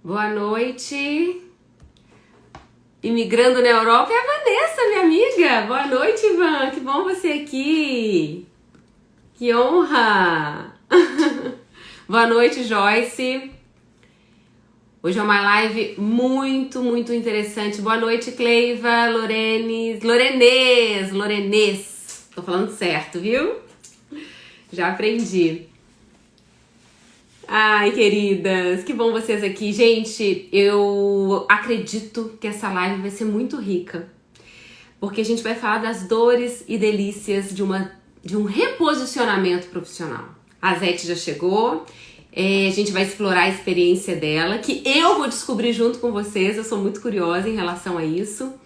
Boa noite. Imigrando na Europa é a Vanessa, minha amiga. Boa noite, Ivan. Que bom você aqui. Que honra. Boa noite, Joyce. Hoje é uma live muito interessante. Boa noite, Cleiva, Lorenês. Tô falando certo, viu? Já aprendi. Ai, queridas, que bom vocês aqui. Gente, eu acredito que essa live vai ser muito rica, porque a gente vai falar das dores e delícias de um reposicionamento profissional. A Zete já chegou, a gente vai explorar a experiência dela, que eu vou descobrir junto com vocês. Eu sou muito curiosa em relação a isso.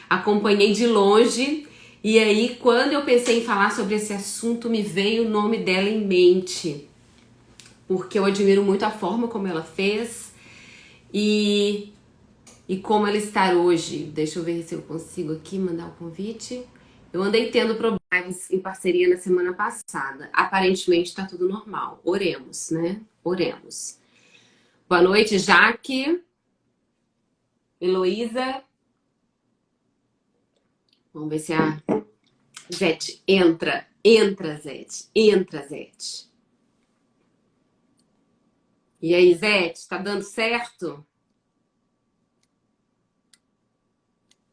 Acompanhei de longe, e aí quando eu pensei em falar sobre esse assunto, me veio o nome dela em mente, porque eu admiro muito a forma como ela fez e como ela está hoje. Deixa eu ver se eu consigo aqui mandar o convite. Eu andei tendo problemas em parceria na semana passada. Aparentemente está tudo normal. Oremos, né? Oremos. Boa noite, Jaque. Heloísa. Vamos ver se a Zete entra. Entra, Zete. E aí, Zete, tá dando certo?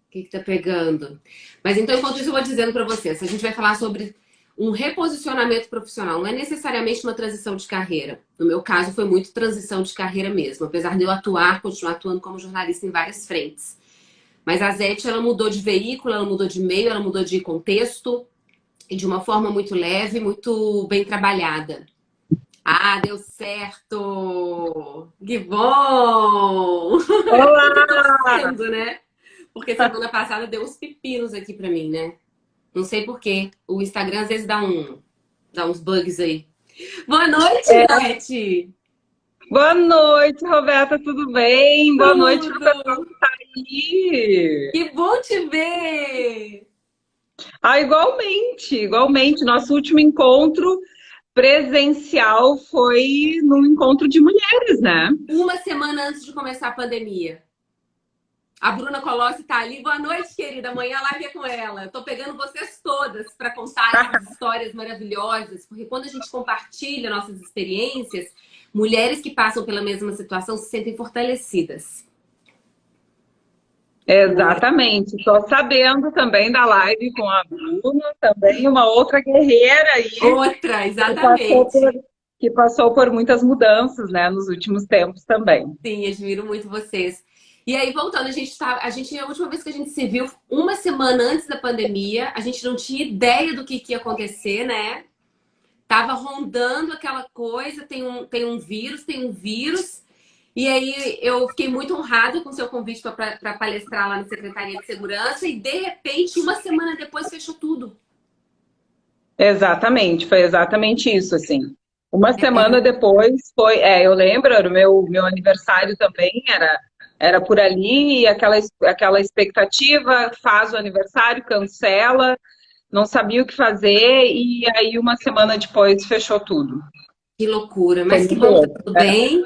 O que tá pegando? Mas então, enquanto isso, eu vou dizendo pra vocês. A gente vai falar sobre um reposicionamento profissional. Não é necessariamente uma transição de carreira. No meu caso, foi muito transição de carreira mesmo. Apesar de eu continuar atuando como jornalista em várias frentes. Mas a Zete, ela mudou de veículo, ela mudou de meio, ela mudou de contexto. E de uma forma muito leve, muito bem trabalhada. Ah, deu certo! Que bom! Olá! Eu tô torcendo, né? Porque semana passada deu uns pepinos aqui pra mim, né? Não sei por quê. O Instagram às vezes dá uns bugs aí. Boa noite, Beth! Boa noite, Roberta, tudo bem? Boa noite pro pessoal Tudo! que tá aí. Que bom te ver! Ah, igualmente. Nosso último encontro presencial foi num encontro de mulheres, né? Uma semana antes de começar a pandemia. A Bruna Colossi tá ali. Boa noite, querida. Amanhã a live é com ela. Eu tô pegando vocês todas para contar essas histórias maravilhosas, porque quando a gente compartilha nossas experiências, mulheres que passam pela mesma situação se sentem fortalecidas. Exatamente. Estou sabendo também da live com a Bruna, também uma outra guerreira aí Outra, que passou por, exatamente. que passou por muitas mudanças, né, nos últimos tempos também. Sim, admiro muito vocês. E aí, voltando, a última vez que a gente se viu, uma semana antes da pandemia, a gente não tinha ideia do que ia acontecer, né? Tava rondando aquela coisa, tem um vírus. E aí eu fiquei muito honrada com o seu convite para palestrar lá na Secretaria de Segurança e, de repente, uma semana depois, fechou tudo. Exatamente, foi exatamente isso, assim. Uma semana depois foi, eu lembro, era o meu aniversário também, era por ali, e aquela expectativa, faz o aniversário, cancela, não sabia o que fazer, e aí uma semana depois fechou tudo. Que loucura, Foi mas que muito bom que tá louco. tudo bem.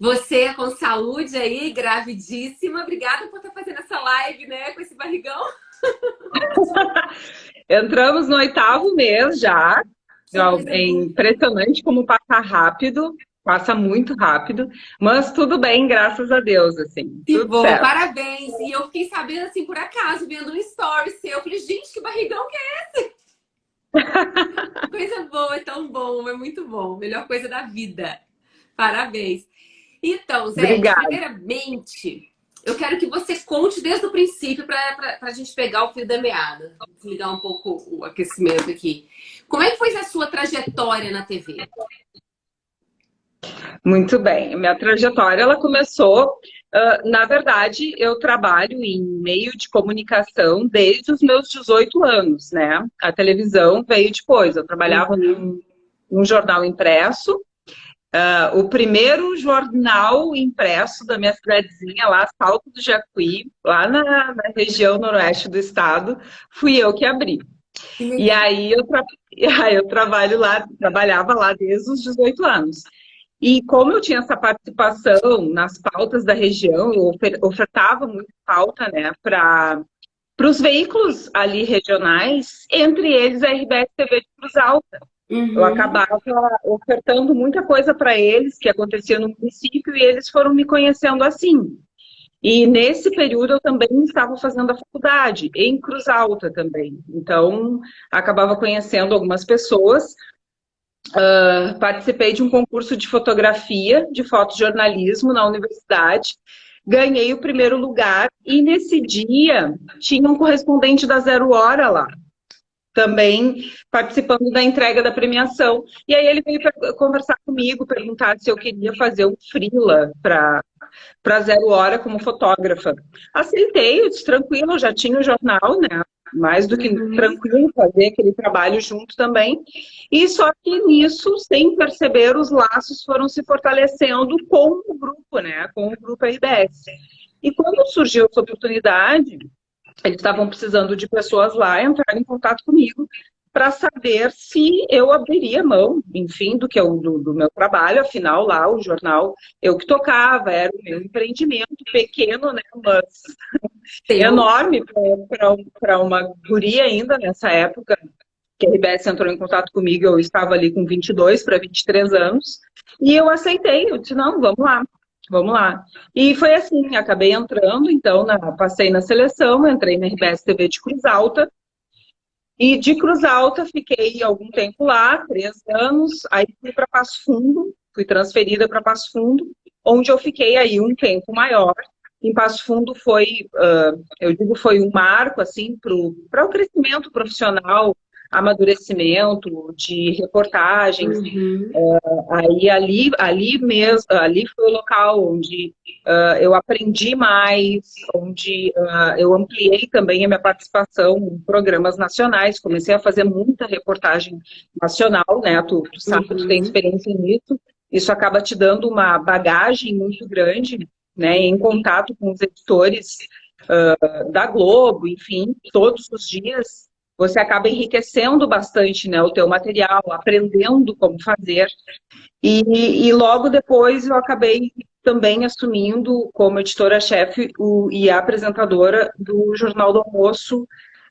Você com saúde aí, gravidíssima. Obrigada por estar fazendo essa live, né, com esse barrigão. Entramos no 8º mês já. Que coisa É boa. impressionante como passa rápido, passa muito rápido, mas tudo bem, graças a Deus, assim, Que tudo bom, certo. parabéns. E eu fiquei sabendo, assim, por acaso, vendo um story seu. Eu falei, gente, que barrigão que é? Coisa boa, é tão bom, é muito bom. Melhor coisa da vida. Parabéns. Então, Zé, Obrigada. primeiramente, eu quero que você conte desde o princípio para a gente pegar o fio da meada. Vou desligar um pouco o aquecimento aqui. Como é que foi a sua trajetória na TV? Muito bem. Minha trajetória, ela começou, na verdade, eu trabalho em meio de comunicação desde os meus 18 anos, né? A televisão veio depois. Eu trabalhava Uhum. num jornal impresso. O primeiro jornal impresso da minha cidadezinha, lá, Salto do Jacuí, lá na região noroeste do estado, fui eu que abri. Que E legal. aí eu trabalhava lá desde os 18 anos. E como eu tinha essa participação nas pautas da região, eu ofertava muita pauta, né, para os veículos ali regionais, entre eles a RBS TV de Cruz Alta. Eu Uhum. acabava ofertando muita coisa para eles que acontecia no município e eles foram me conhecendo assim. E nesse período eu também estava fazendo a faculdade, em Cruz Alta também. Então, acabava conhecendo algumas pessoas. Participei de um concurso de fotografia, de fotojornalismo na universidade. Ganhei o primeiro lugar e nesse dia tinha um correspondente da Zero Hora lá, também participando da entrega da premiação. E aí ele veio conversar comigo, perguntar se eu queria fazer um freela para Zero Hora como fotógrafa. Aceitei, eu disse, tranquilo, eu já tinha o jornal, né? Mais do que Uhum. tranquilo fazer aquele trabalho junto também. E só que nisso, sem perceber, os laços foram se fortalecendo com o grupo, né? Com o grupo RBS. E quando surgiu essa oportunidade, eles estavam precisando de pessoas lá, entraram em contato comigo para saber se eu abriria mão, enfim, do meu trabalho. Afinal, lá o jornal eu que tocava, era o meu empreendimento pequeno, né, mas Teu. enorme para uma guria ainda nessa época, que a RBS entrou em contato comigo, eu estava ali com 22 para 23 anos, e eu aceitei, eu disse, não, vamos lá. Vamos lá. E foi assim, acabei entrando, então, passei na seleção, entrei na RBS TV de Cruz Alta, e de Cruz Alta fiquei algum tempo lá, 3 anos, aí fui para Passo Fundo, fui transferida para Passo Fundo, onde eu fiquei aí um tempo maior. Em Passo Fundo foi, eu digo, foi um marco, assim, para o crescimento profissional, amadurecimento de reportagens. Uhum. Aí ali mesmo, ali foi o local onde eu aprendi mais, onde eu ampliei também a minha participação em programas nacionais, comecei a fazer muita reportagem nacional, né? Tu sabe, tu tem Uhum. experiência nisso, isso acaba te dando uma bagagem muito grande, né? Em contato com os editores da Globo, enfim, todos os dias. Você acaba enriquecendo bastante, né, o teu material, aprendendo como fazer. E logo depois eu acabei também assumindo como editora-chefe e apresentadora do Jornal do Almoço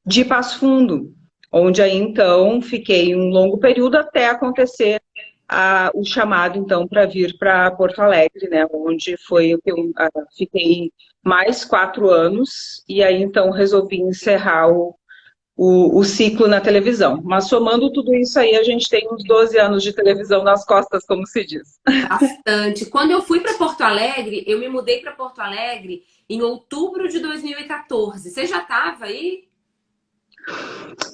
de Passo Fundo, onde aí então fiquei um longo período até acontecer o chamado então para vir para Porto Alegre, né, onde foi o que eu fiquei mais 4 anos e aí então resolvi encerrar o ciclo na televisão. Mas somando tudo isso aí, a gente tem uns 12 anos de televisão nas costas, como se diz. Bastante. Quando eu fui para Porto Alegre, eu me mudei para Porto Alegre em outubro de 2014. Você já estava aí?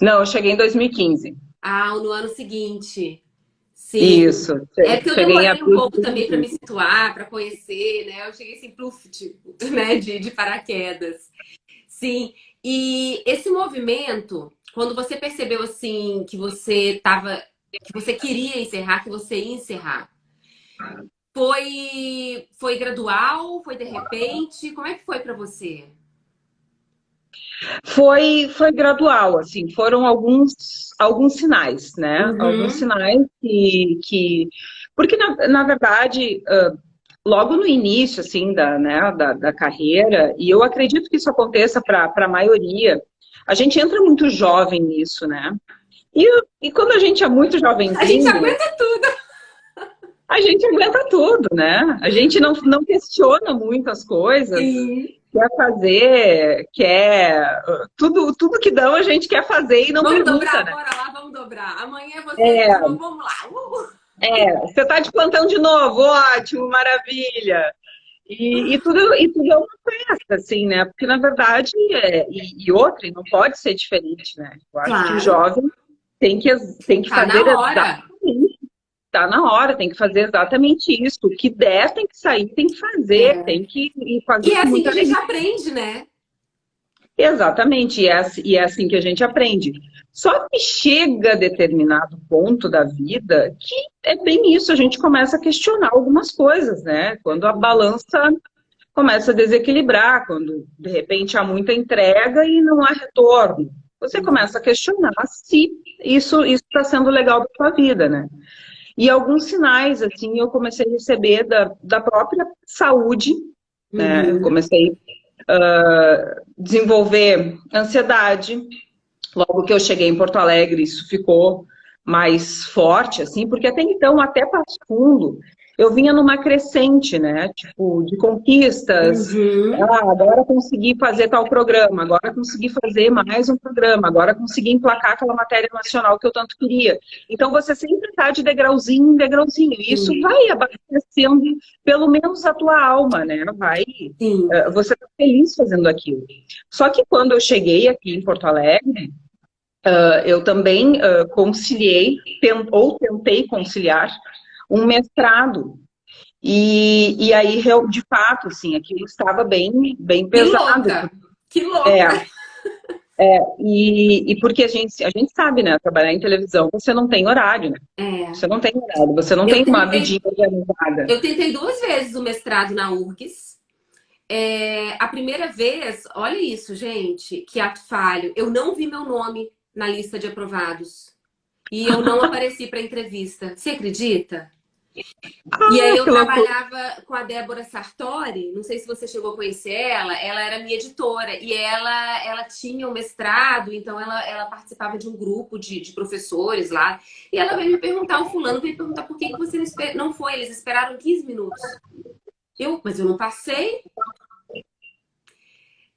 Não, eu cheguei em 2015. Ah, no ano seguinte. Sim. Isso, É que eu cheguei em demorei um abril de pouco também para me 2015. situar, para conhecer, né? Eu cheguei assim, pluf, tipo, né? De paraquedas. Sim. E esse movimento, quando você percebeu assim que você queria encerrar, que você ia encerrar, foi gradual, foi de repente? Como é que foi para você? Foi gradual, assim, foram alguns sinais, né? Alguns Uhum. sinais porque na verdade, logo no início, assim, da carreira, e eu acredito que isso aconteça para a maioria, a gente entra muito jovem nisso, né? E, e quando a gente é muito A gente jovenzinho, aguenta tudo. a gente aguenta tudo, né? A gente não questiona muito as coisas, Sim. quer fazer, tudo que dão a gente quer fazer e não Vamos pergunta, dobrar, né? bora lá, vamos dobrar. Amanhã é você de É, novo, vamos lá. você tá de plantão de novo, ótimo, maravilha. E tudo é uma festa, assim, né? Porque, na verdade, e outra, e não pode ser diferente, né? Eu acho que o Claro, jovem tem que tá fazer na hora. exatamente. Tá na hora, tem que fazer exatamente isso. O que der, tem que sair, tem que fazer, É. tem que ir E fazer é com assim que muita a gente alegria. aprende, né? Exatamente, e é assim que a gente aprende. Só que chega a determinado ponto da vida que é bem isso, a gente começa a questionar algumas coisas, né? Quando a balança começa a desequilibrar, quando de repente há muita entrega e não há retorno. Você começa a questionar se isso está sendo legal para a sua vida, né? E alguns sinais, assim, eu comecei a receber da própria saúde, né? Eu comecei a desenvolver ansiedade. Logo que eu cheguei em Porto Alegre, isso ficou mais forte, assim, porque até então, até Passo Fundo, eu vinha numa crescente, né? Tipo, de conquistas. Uhum. Ah, agora consegui fazer tal programa, agora consegui fazer mais um programa, agora consegui emplacar aquela matéria nacional que eu tanto queria. Então, você sempre está de degrauzinho em degrauzinho. E isso Sim, vai abastecendo, pelo menos, a tua alma, né? sim. Você tá feliz fazendo aquilo. Só que quando eu cheguei aqui em Porto Alegre, eu também conciliei, ou tentei conciliar, um mestrado. E aí, de fato, assim, aquilo estava bem Que pesado. louca! Que louca! É, e porque a gente sabe, né? Trabalhar em televisão, você não tem horário, né? É. Você não tem horário, você não Eu tem uma tentei, vidinha organizada. eu tentei 2 vezes o mestrado na URGS. A primeira vez, olha isso, gente, que ato falho. Eu não vi meu nome na lista de aprovados. E eu não apareci para entrevista. Você acredita? E aí Ah, eu que loucura. trabalhava com a Débora Sartori, não sei se você chegou a conhecer ela era minha editora e ela tinha um mestrado, então ela participava de um grupo de professores lá. E ela veio me perguntar, o fulano veio me perguntar por que você não foi, eles esperaram 15 minutos. Mas eu não passei.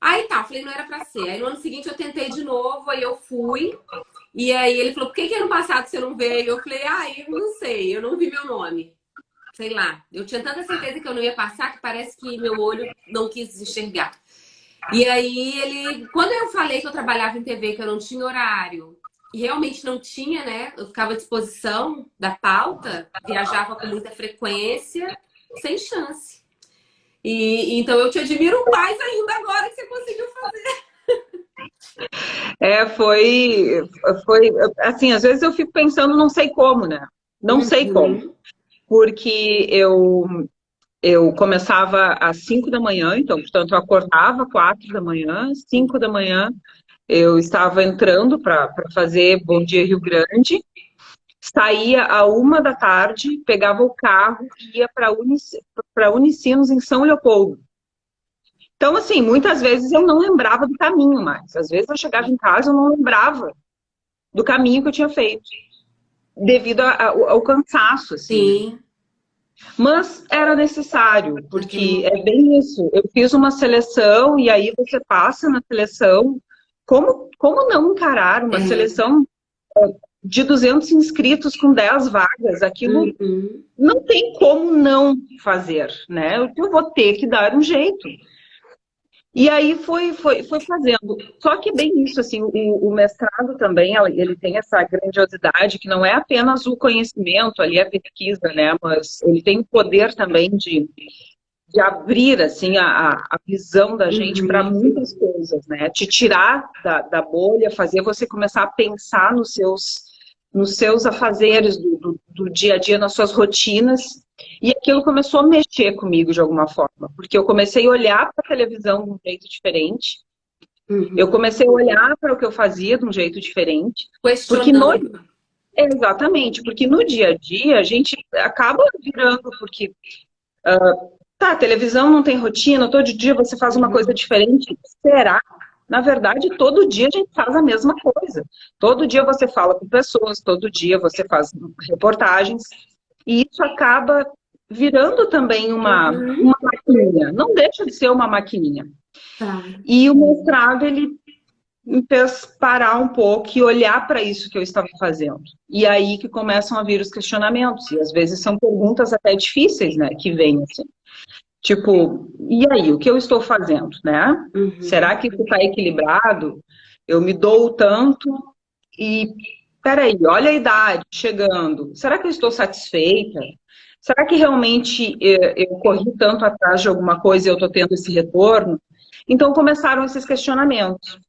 Aí tá, falei, não era pra ser. Aí no ano seguinte eu tentei de novo, aí eu fui. E aí ele falou, por que ano passado você não veio? Eu falei, eu não sei, eu não vi meu nome. Sei lá, eu tinha tanta certeza que eu não ia passar que parece que meu olho não quis enxergar. E aí ele, quando eu falei que eu trabalhava em TV, que eu não tinha horário, e realmente não tinha, né? Eu ficava à disposição da pauta, viajava com muita frequência, sem chance. E então eu te admiro mais ainda agora que você conseguiu fazer. Foi, assim, às vezes eu fico pensando, não sei como, né? Não sei como, Uhum. porque eu começava às 5 da manhã, então, portanto, eu acordava 4 da manhã, 5 da manhã eu estava entrando para fazer Bom Dia Rio Grande, saía à 1 da tarde, pegava o carro e ia para Unicinos em São Leopoldo. Então, assim, muitas vezes eu não lembrava do caminho mais. Às vezes eu chegava em casa e eu não lembrava do caminho que eu tinha feito, devido ao cansaço, assim, né? Sim, Mas era necessário, naquele porque é momento. bem isso. Eu fiz uma seleção e aí você passa na seleção. Como não encarar uma É. seleção de 200 inscritos com 10 vagas? Aquilo Uhum. não tem como não fazer, né? Eu vou ter que dar um jeito. E aí foi fazendo. Só que bem isso, assim, o mestrado também, ele tem essa grandiosidade que não é apenas o conhecimento ali, a pesquisa, né? Mas ele tem o poder também de abrir, assim, a visão da gente para Uhum. muitas coisas, né? Te tirar da bolha, fazer você começar a pensar nos seus afazeres do dia a dia, nas suas rotinas. E aquilo começou a mexer comigo de alguma forma, porque eu comecei a olhar para a televisão de um jeito diferente, eu Uhum. comecei a olhar para o que eu fazia de um jeito diferente, porque Questionando. exatamente, porque no dia a dia a gente acaba virando, porque tá, a televisão não tem rotina, todo dia você faz uma coisa Uhum. diferente. Será? Na verdade, todo dia a gente faz a mesma coisa. Todo dia você fala com pessoas, todo dia você faz reportagens, e isso acaba virando também Uhum. uma maquininha. Não deixa de ser uma maquininha. Tá. E o mestrado, ele me fez parar um pouco e olhar para isso que eu estava fazendo. E aí que começam a vir os questionamentos. E às vezes são perguntas até difíceis, né, que vêm assim. Tipo, e aí, o que eu estou fazendo, né? Será Uhum. que isso está equilibrado? Eu me dou tanto e, peraí, olha a idade chegando. Será que eu estou satisfeita? Será que realmente eu corri tanto atrás de alguma coisa e eu estou tendo esse retorno? Então começaram esses questionamentos.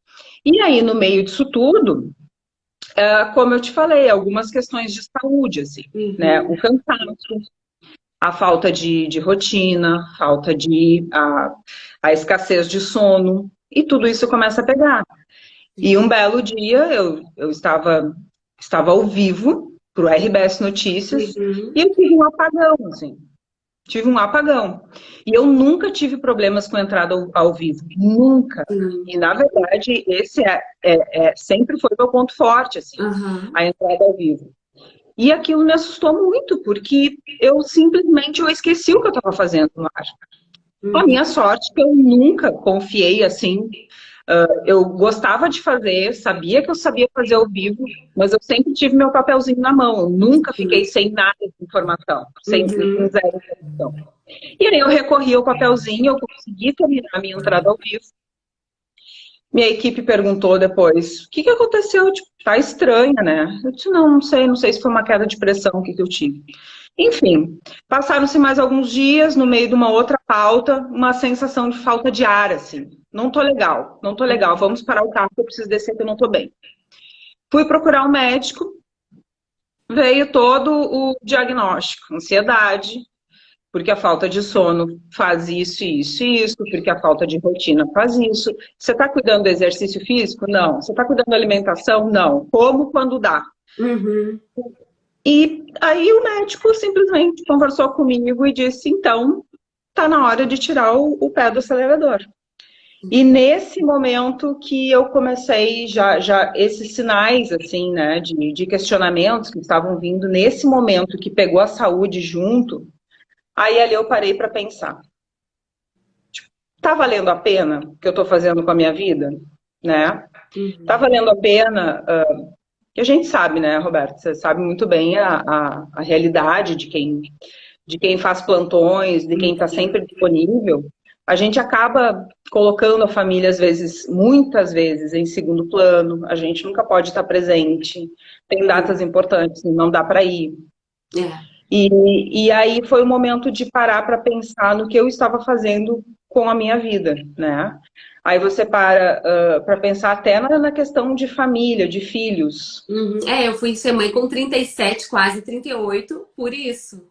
E aí, no meio disso tudo, como eu te falei, algumas questões de saúde, assim, né? O Uhum. cansaço, a falta de rotina, a escassez de sono, e tudo isso começa a pegar. E Sim. um belo dia eu estava ao vivo, pro RBS Notícias, Uhum. e eu tive um apagão, assim. Tive um apagão. E eu nunca tive problemas com entrada ao vivo. Nunca. Sim. E, na verdade, esse sempre foi meu ponto forte, assim, Aham. a entrada ao vivo. E aquilo me assustou muito, porque eu simplesmente eu esqueci o que eu estava fazendo no ar. A Uhum. minha sorte é que eu nunca confiei assim. Eu gostava de fazer, sabia que eu sabia fazer ao vivo, mas eu sempre tive meu papelzinho na mão. Eu nunca fiquei Sim. sem nada de informação, sem Uhum. zero informação. E aí eu recorri ao papelzinho, eu consegui terminar a minha entrada ao vivo. Minha equipe perguntou depois, o que aconteceu? Tipo, tá estranha, né? Eu disse, não sei, não sei se foi uma queda de pressão que eu tive. Enfim, passaram-se mais alguns dias, no meio de uma outra pauta, uma sensação de falta de ar, assim. Não tô legal, não tô legal, vamos parar o carro que eu preciso descer que eu não tô bem. Fui procurar um médico, veio todo o diagnóstico, ansiedade, porque a falta de sono faz isso, isso e isso, porque a falta de rotina faz isso. Você está cuidando do exercício físico? Não. Você está cuidando da alimentação? Não. Como quando dá? Uhum. E aí o médico simplesmente conversou comigo e disse, então, está na hora de tirar o pé do acelerador. E nesse momento que eu comecei já esses sinais assim, né, de questionamentos que estavam vindo, nesse momento que pegou a saúde junto, aí ali eu parei para pensar. Tá valendo a pena o que eu estou fazendo com a minha vida, né? Tá Uhum. valendo a pena, que a gente sabe, né, Roberto? Você sabe muito bem a realidade de quem faz plantões, de quem está Uhum. sempre disponível. A gente acaba colocando a família, às vezes, muitas vezes, em segundo plano. A gente nunca pode estar presente. Tem datas importantes, não dá para ir. É. E aí foi o momento de parar para pensar no que eu estava fazendo com a minha vida, né? Aí você para pensar até na questão de família, de filhos. Uhum. É, eu fui ser mãe com 37, quase 38, por isso.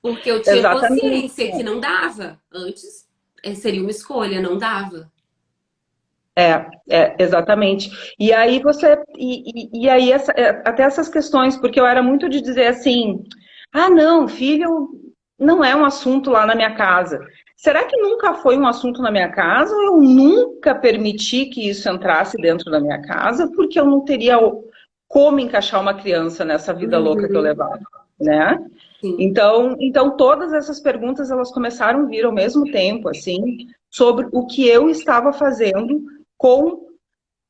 Porque eu tinha Exatamente. consciência que não dava. Antes, seria uma escolha, não dava. Exatamente. E aí aí até essas questões, porque eu era muito de dizer assim, ah, não, filho não é um assunto lá na minha casa. Será que nunca foi um assunto na minha casa? Ou eu nunca permiti que isso entrasse dentro da minha casa, porque eu não teria como encaixar uma criança nessa vida louca que eu Uhum. levava, né? Sim. Então todas essas perguntas elas começaram a vir ao mesmo tempo, assim, sobre o que eu estava fazendo com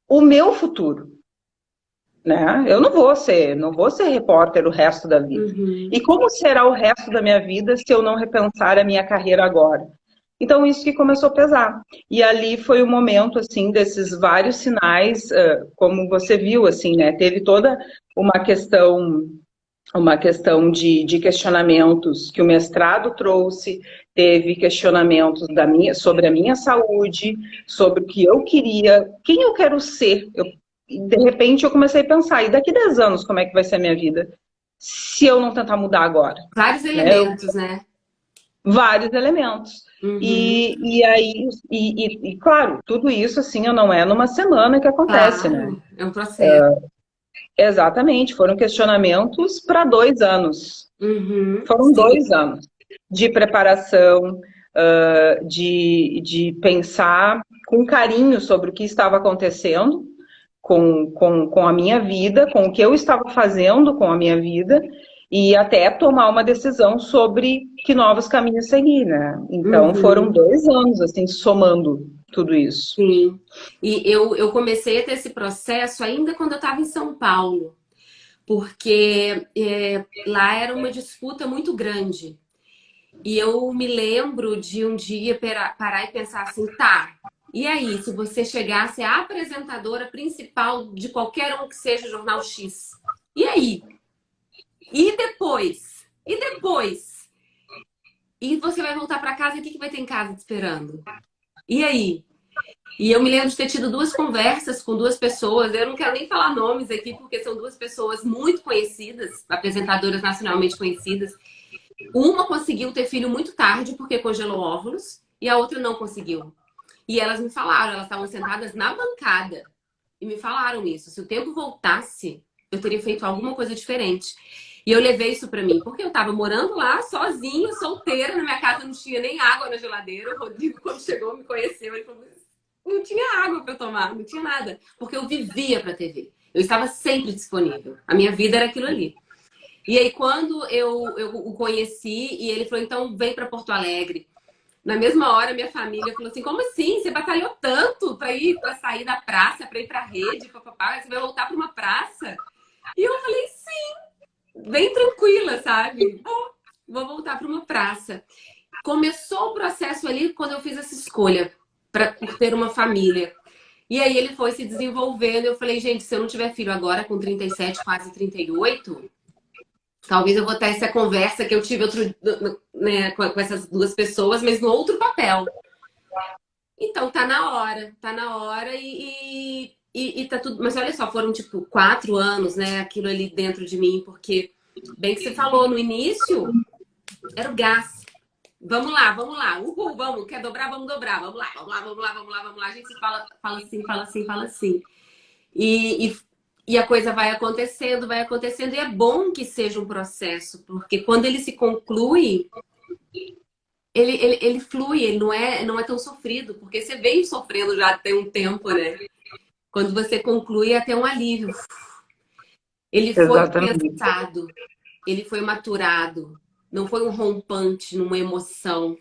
o meu futuro, né? Eu não vou ser repórter o resto da vida. Uhum. E como será o resto da minha vida se eu não repensar a minha carreira agora? Então isso que começou a pesar. E ali foi o momento assim desses vários sinais, como você viu assim, né? Teve toda uma questão de questionamentos que o mestrado trouxe, teve questionamentos sobre a minha saúde, sobre o que eu queria, quem eu quero ser. De repente eu comecei a pensar, e daqui 10 anos como é que vai ser a minha vida? Se eu não tentar mudar agora, Vários né? elementos, né? Vários elementos. Uhum. E aí, claro, tudo isso assim não é numa semana que acontece, né? Claro, é um processo. Exatamente, foram questionamentos para 2 anos. Uhum. Foram Sim. 2 anos de preparação, de pensar com carinho sobre o que estava acontecendo com a minha vida, com o que eu estava fazendo com a minha vida, e até tomar uma decisão sobre que novos caminhos seguir, né? Então foram Uhum. 2 anos, assim, somando tudo isso. Sim. E eu comecei a ter esse processo ainda quando eu estava em São Paulo, porque lá era uma disputa muito grande. E eu me lembro de um dia parar e pensar assim, tá, e aí, se você chegasse a apresentadora principal de qualquer um que seja o Jornal X? E aí? E depois? E depois? E você vai voltar para casa e o que que vai ter em casa te esperando? E aí? E eu me lembro de ter tido duas conversas com duas pessoas. Eu não quero nem falar nomes aqui, porque são duas pessoas muito conhecidas, apresentadoras nacionalmente conhecidas. Uma conseguiu ter filho muito tarde porque congelou óvulos e a outra não conseguiu. E elas me falaram, elas estavam sentadas na bancada e me falaram isso. Se o tempo voltasse, eu teria feito alguma coisa diferente. E eu levei isso pra mim, porque eu tava morando lá, sozinha, solteira, na minha casa não tinha nem água na geladeira. O Rodrigo, quando chegou, me conheceu, ele falou, não tinha água pra tomar, não tinha nada. Porque eu vivia pra TV. Eu estava sempre disponível. A minha vida era aquilo ali. E aí, quando eu o conheci, e ele falou, então vem pra Porto Alegre. Na mesma hora, minha família falou assim, como assim? Você batalhou tanto pra ir, pra sair da praça, pra ir pra rede, papapá, você vai voltar pra uma praça? E eu falei, sim, bem tranquila, sabe? Vou voltar pra uma praça. Começou o processo ali quando eu fiz essa escolha por ter uma família. E aí ele foi se desenvolvendo. Eu falei, gente, se eu não tiver filho agora, com 37, quase 38, talvez eu vou ter essa conversa que eu tive outro, né, com essas duas pessoas, mas no outro papel. Então tá na hora e tá tudo. Mas olha só, foram tipo 4 anos, né? Aquilo ali dentro de mim, porque, bem que você falou no início, era o gás. Vamos lá, uhul, vamos, quer dobrar, vamos dobrar, vamos lá, vamos lá, vamos lá, vamos lá, vamos lá. A gente fala assim, fala assim, fala assim. E, e a coisa vai acontecendo, e é bom que seja um processo, porque quando ele se conclui, ele flui, ele não é tão sofrido, porque você vem sofrendo já tem um tempo, né? Quando você conclui, é até um alívio. Ele foi Exatamente. pensado, ele foi maturado, não foi um rompante numa emoção.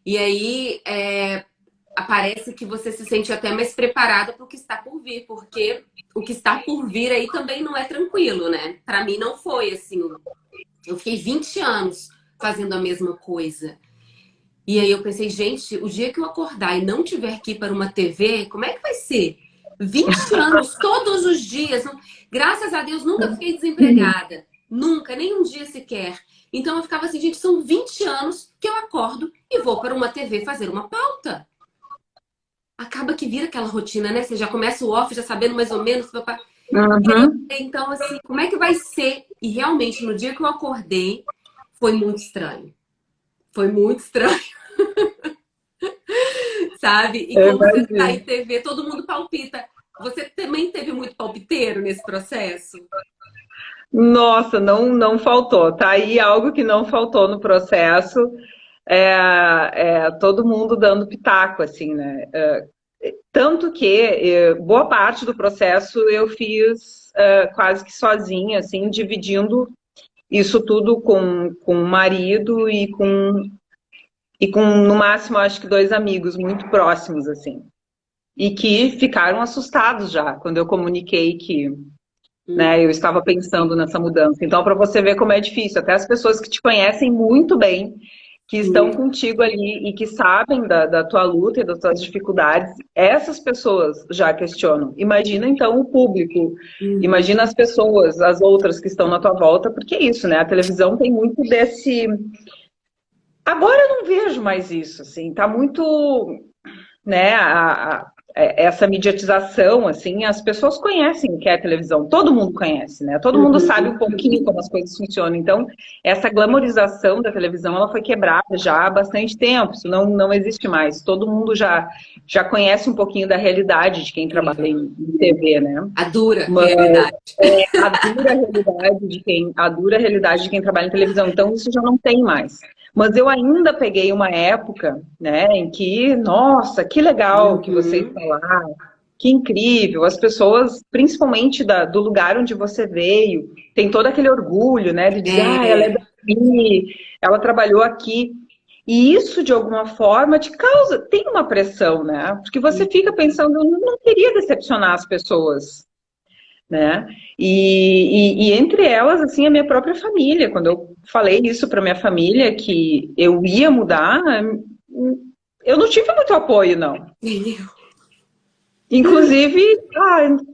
E aí aparece que você se sente até mais preparada para o que está por vir, porque o que está por vir aí também não é tranquilo, né? Para mim não foi assim. Eu fiquei 20 anos fazendo a mesma coisa. E aí eu pensei, gente, o dia que eu acordar e não tiver que ir para uma TV, como é que vai ser? 20 anos, todos os dias. Graças a Deus, nunca fiquei desempregada. Nunca, nem um dia sequer. Então eu ficava assim, gente, são 20 anos que eu acordo e vou para uma TV fazer uma pauta. Acaba que vira aquela rotina, né? Você já começa o off, já sabendo mais ou menos. Uhum. Então, assim, como é que vai ser? E realmente, no dia que eu acordei, foi muito estranho. Foi muito estranho. Sabe? E Eu como você está em imagino. TV, todo mundo palpita. Você também teve muito palpiteiro nesse processo? Nossa, não faltou. Tá aí algo que não faltou no processo. Todo mundo dando pitaco, assim, né? Tanto que boa parte do processo eu fiz quase que sozinha, assim, dividindo isso tudo com o marido e com, no máximo, acho que 2 amigos muito próximos, assim. E que ficaram assustados já quando eu comuniquei que, né, eu estava pensando nessa mudança. Então, para você ver como é difícil, até as pessoas que te conhecem muito bem, que estão contigo ali e que sabem da tua luta e das tuas dificuldades, essas pessoas já questionam. Imagina, então, o público, imagina as pessoas, as outras que estão na tua volta, porque é isso, né? A televisão tem muito desse... Agora eu não vejo mais isso, assim, tá muito, né, essa mediatização, assim, as pessoas conhecem o que é a televisão, todo mundo conhece, né? Todo mundo sabe um pouquinho como as coisas funcionam. Então, essa glamorização da televisão, ela foi quebrada já há bastante tempo, isso não existe mais. Todo mundo já conhece um pouquinho da realidade de quem trabalha em TV, né? A dura Mas realidade. a dura realidade de quem trabalha em televisão. Então, isso já não tem mais. Mas eu ainda peguei uma época, né, em que, nossa, que legal que você está lá, que incrível. As pessoas, principalmente do lugar onde você veio, tem todo aquele orgulho, né, de dizer, ela é daqui, ela trabalhou aqui. E isso, de alguma forma, te causa, tem uma pressão, né? Porque você fica pensando, eu não queria decepcionar as pessoas, né? E entre elas, assim, a minha própria família. Quando eu falei isso para minha família, que eu ia mudar, eu não tive muito apoio, não. Inclusive,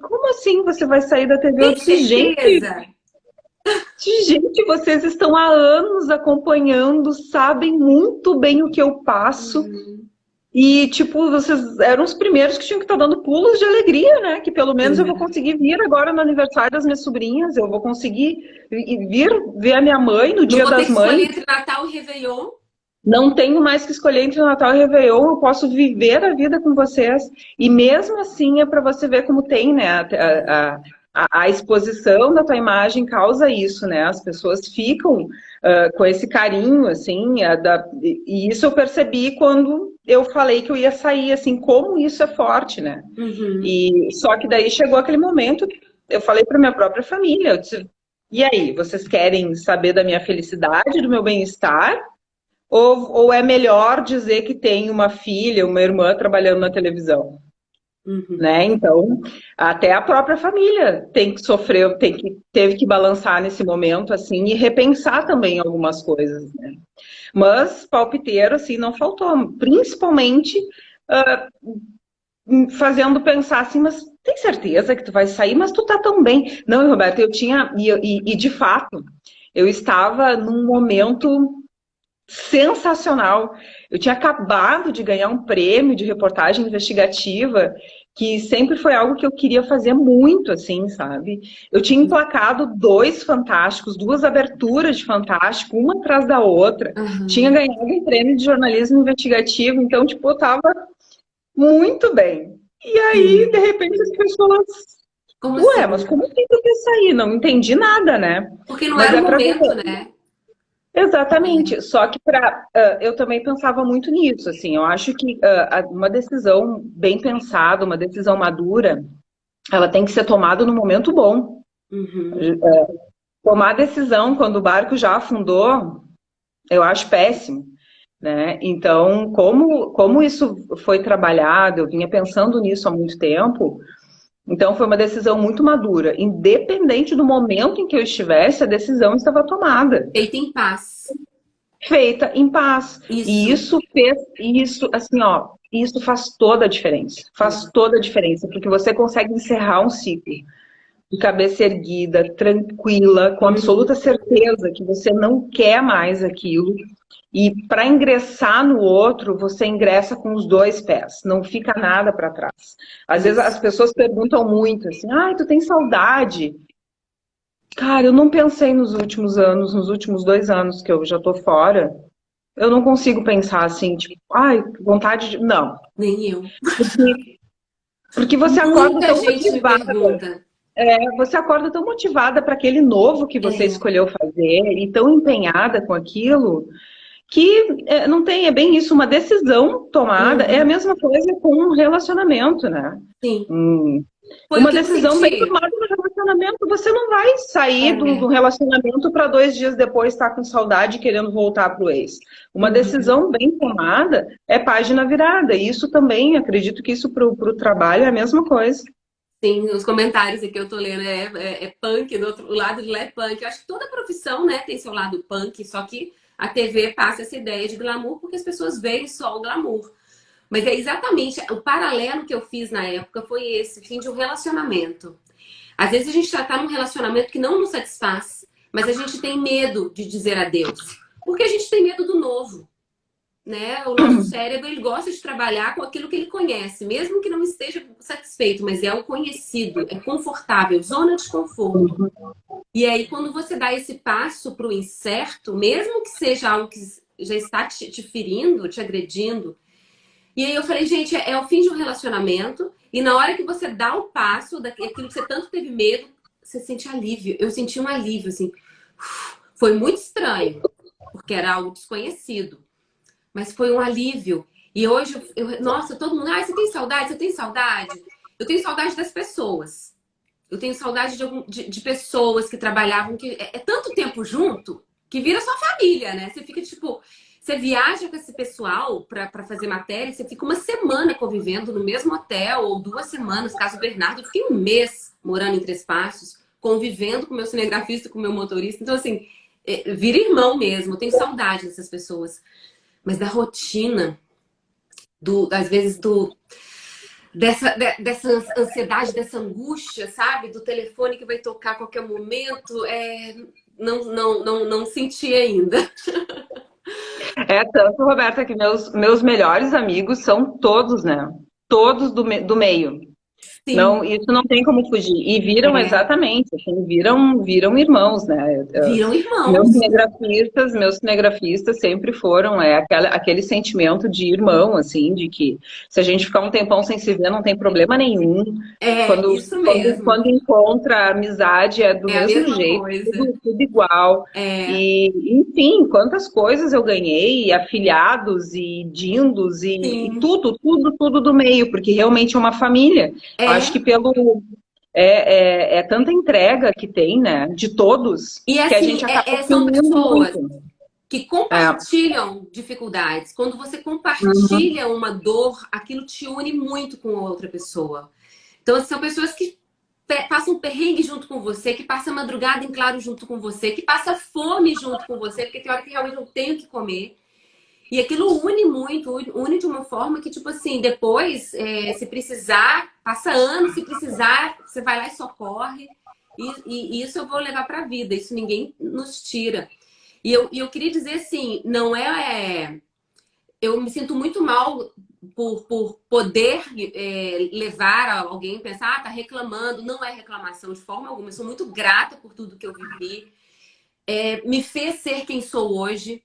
como assim você vai sair da TV? Eu Tem disse, certeza? gente, vocês estão há anos acompanhando, sabem muito bem o que eu passo. E, tipo, vocês eram os primeiros que tinham que estar dando pulos de alegria, né? Que pelo menos eu vou conseguir vir agora no aniversário das minhas sobrinhas, eu vou conseguir vir ver a minha mãe no Dia das Mães. Não vou ter que escolher entre Natal e Réveillon. Não tenho mais que escolher entre Natal e Réveillon, eu posso viver a vida com vocês. E mesmo assim é para você ver como tem, né? a exposição da tua imagem causa isso, né? As pessoas ficam com esse carinho, assim, e isso eu percebi quando eu falei que eu ia sair, assim, como isso é forte, né? E só que daí chegou aquele momento, eu falei para minha própria família, eu disse, e aí, vocês querem saber da minha felicidade, do meu bem-estar? Ou é melhor dizer que tem uma filha, uma irmã trabalhando na televisão? Né? Então, até a própria família tem que sofrer, teve que balançar nesse momento, assim, e repensar também algumas coisas, né? Mas palpiteiro, assim, não faltou. Principalmente fazendo pensar assim, mas tem certeza que tu vai sair? Mas tu tá tão bem. Não, Roberto, eu tinha... E de fato, eu estava num momento sensacional. Eu tinha acabado de ganhar um prêmio de reportagem investigativa, que sempre foi algo que eu queria fazer muito, assim, sabe? Eu tinha emplacado 2 Fantásticos, 2 aberturas de Fantástico, uma atrás da outra. Tinha ganhado um prêmio de jornalismo investigativo, então, tipo, eu tava muito bem. E aí, de repente, as pessoas... Ué, mas como que tu quer sair? Não entendi nada, né? Porque não Mas era o pra momento, ver. né? Exatamente, só que eu também pensava muito nisso, assim, eu acho que uma decisão bem pensada, uma decisão madura, ela tem que ser tomada no momento bom. Tomar decisão quando o barco já afundou, eu acho péssimo, né? Então, como isso foi trabalhado, eu vinha pensando nisso há muito tempo, então foi uma decisão muito madura. Independente do momento em que eu estivesse, a decisão estava tomada. Feita em paz. Feita em paz. E Isso. isso, assim, ó, isso faz toda a diferença. Faz toda a diferença, porque você consegue encerrar um ciclo de cabeça erguida, tranquila, com absoluta certeza que você não quer mais aquilo. E para ingressar no outro, você ingressa com os 2 pés, não fica nada para trás. Às vezes as pessoas perguntam muito assim, ai, tu tem saudade? Cara, eu não pensei nos últimos anos, nos últimos 2 anos que eu já tô fora, eu não consigo pensar assim, tipo, ai, vontade de... Não. Nem eu. Porque você acorda Muita tão gente me motivada. pergunta. Você acorda tão motivada para aquele novo que você escolheu fazer e tão empenhada com aquilo que não tem, é bem isso, uma decisão tomada, é a mesma coisa com um relacionamento, né? Sim. Foi Uma o que eu decisão bem senti. tomada no relacionamento, você não vai sair do relacionamento para 2 dias depois estar com saudade e querendo voltar para o ex. Uma decisão bem tomada é página virada, e isso também, acredito que isso para o trabalho é a mesma coisa. Sim, os comentários aqui eu tô lendo é punk, do outro lado de lá é punk. Eu acho que toda profissão, né, tem seu lado punk, só que a TV passa essa ideia de glamour porque as pessoas veem só o glamour. Mas é exatamente o paralelo que eu fiz na época foi esse, fim de um relacionamento. Às vezes a gente já tá num relacionamento que não nos satisfaz, mas a gente tem medo de dizer adeus. Porque a gente tem medo do novo. Né? O nosso cérebro ele gosta de trabalhar com aquilo que ele conhece, mesmo que não esteja satisfeito, mas é o conhecido, é confortável, zona de conforto. E aí, quando você dá esse passo para o incerto, mesmo que seja algo que já está te ferindo, te agredindo, e aí eu falei, gente, é o fim de um relacionamento, e na hora que você dá o passo daquilo que você tanto teve medo, você sente alívio. Eu senti um alívio, assim. Foi muito estranho, porque era algo desconhecido. Mas foi um alívio. E hoje, nossa, todo mundo... Ah, você tem saudade? Você tem saudade? Eu tenho saudade das pessoas. Eu tenho saudade de pessoas que trabalhavam... que é tanto tempo junto que vira sua família, né? Você fica, tipo... Você viaja com esse pessoal pra fazer matéria, você fica uma semana convivendo no mesmo hotel, ou 2 semanas. Caso do Bernardo, eu fiquei um mês morando em Três Passos, convivendo com o meu cinegrafista, com o meu motorista. Então, assim, vira irmão mesmo. Eu tenho saudade dessas pessoas. Mas da rotina, às vezes dessa ansiedade, dessa angústia, sabe? Do telefone que vai tocar a qualquer momento, não senti ainda. Tanto, Roberta, que meus melhores amigos são todos, né? Todos do meio. Não, Sim, isso não tem como fugir. E viram é, exatamente, assim, viram irmãos, né? viram Meus irmãos. cinegrafistas, meus cinegrafistas sempre foram aquele sentimento de irmão, assim, de que se a gente ficar um tempão sem se ver, não tem problema nenhum. É, Quando, isso quando, mesmo. quando encontra a amizade é do É a mesmo mesma jeito, coisa. tudo igual. É, E, enfim, quantas coisas eu ganhei, afilhados e dindos e sim. tudo do meio, porque realmente é uma família. Acho que É. é tanta entrega que tem, né, de todos, E que a assim, gente acaba se são unindo pessoas muito. que É. compartilham dificuldades. Quando você Uhum. compartilha uma dor, aquilo te une muito com a outra pessoa. Então, assim, são pessoas que passam perrengue junto com você, que passam madrugada em claro junto com você, que passam fome junto com você, porque tem hora que realmente eu tenho que comer. E aquilo une muito, une de uma forma que, tipo assim, depois, se precisar, passa anos, se precisar, você vai lá e socorre. E isso eu vou levar pra vida, isso ninguém nos tira. E eu queria dizer assim, não eu me sinto muito mal por poder levar alguém a pensar, tá reclamando. Não é reclamação de forma alguma. Eu sou muito grata por tudo que eu vivi. Me fez ser quem sou hoje.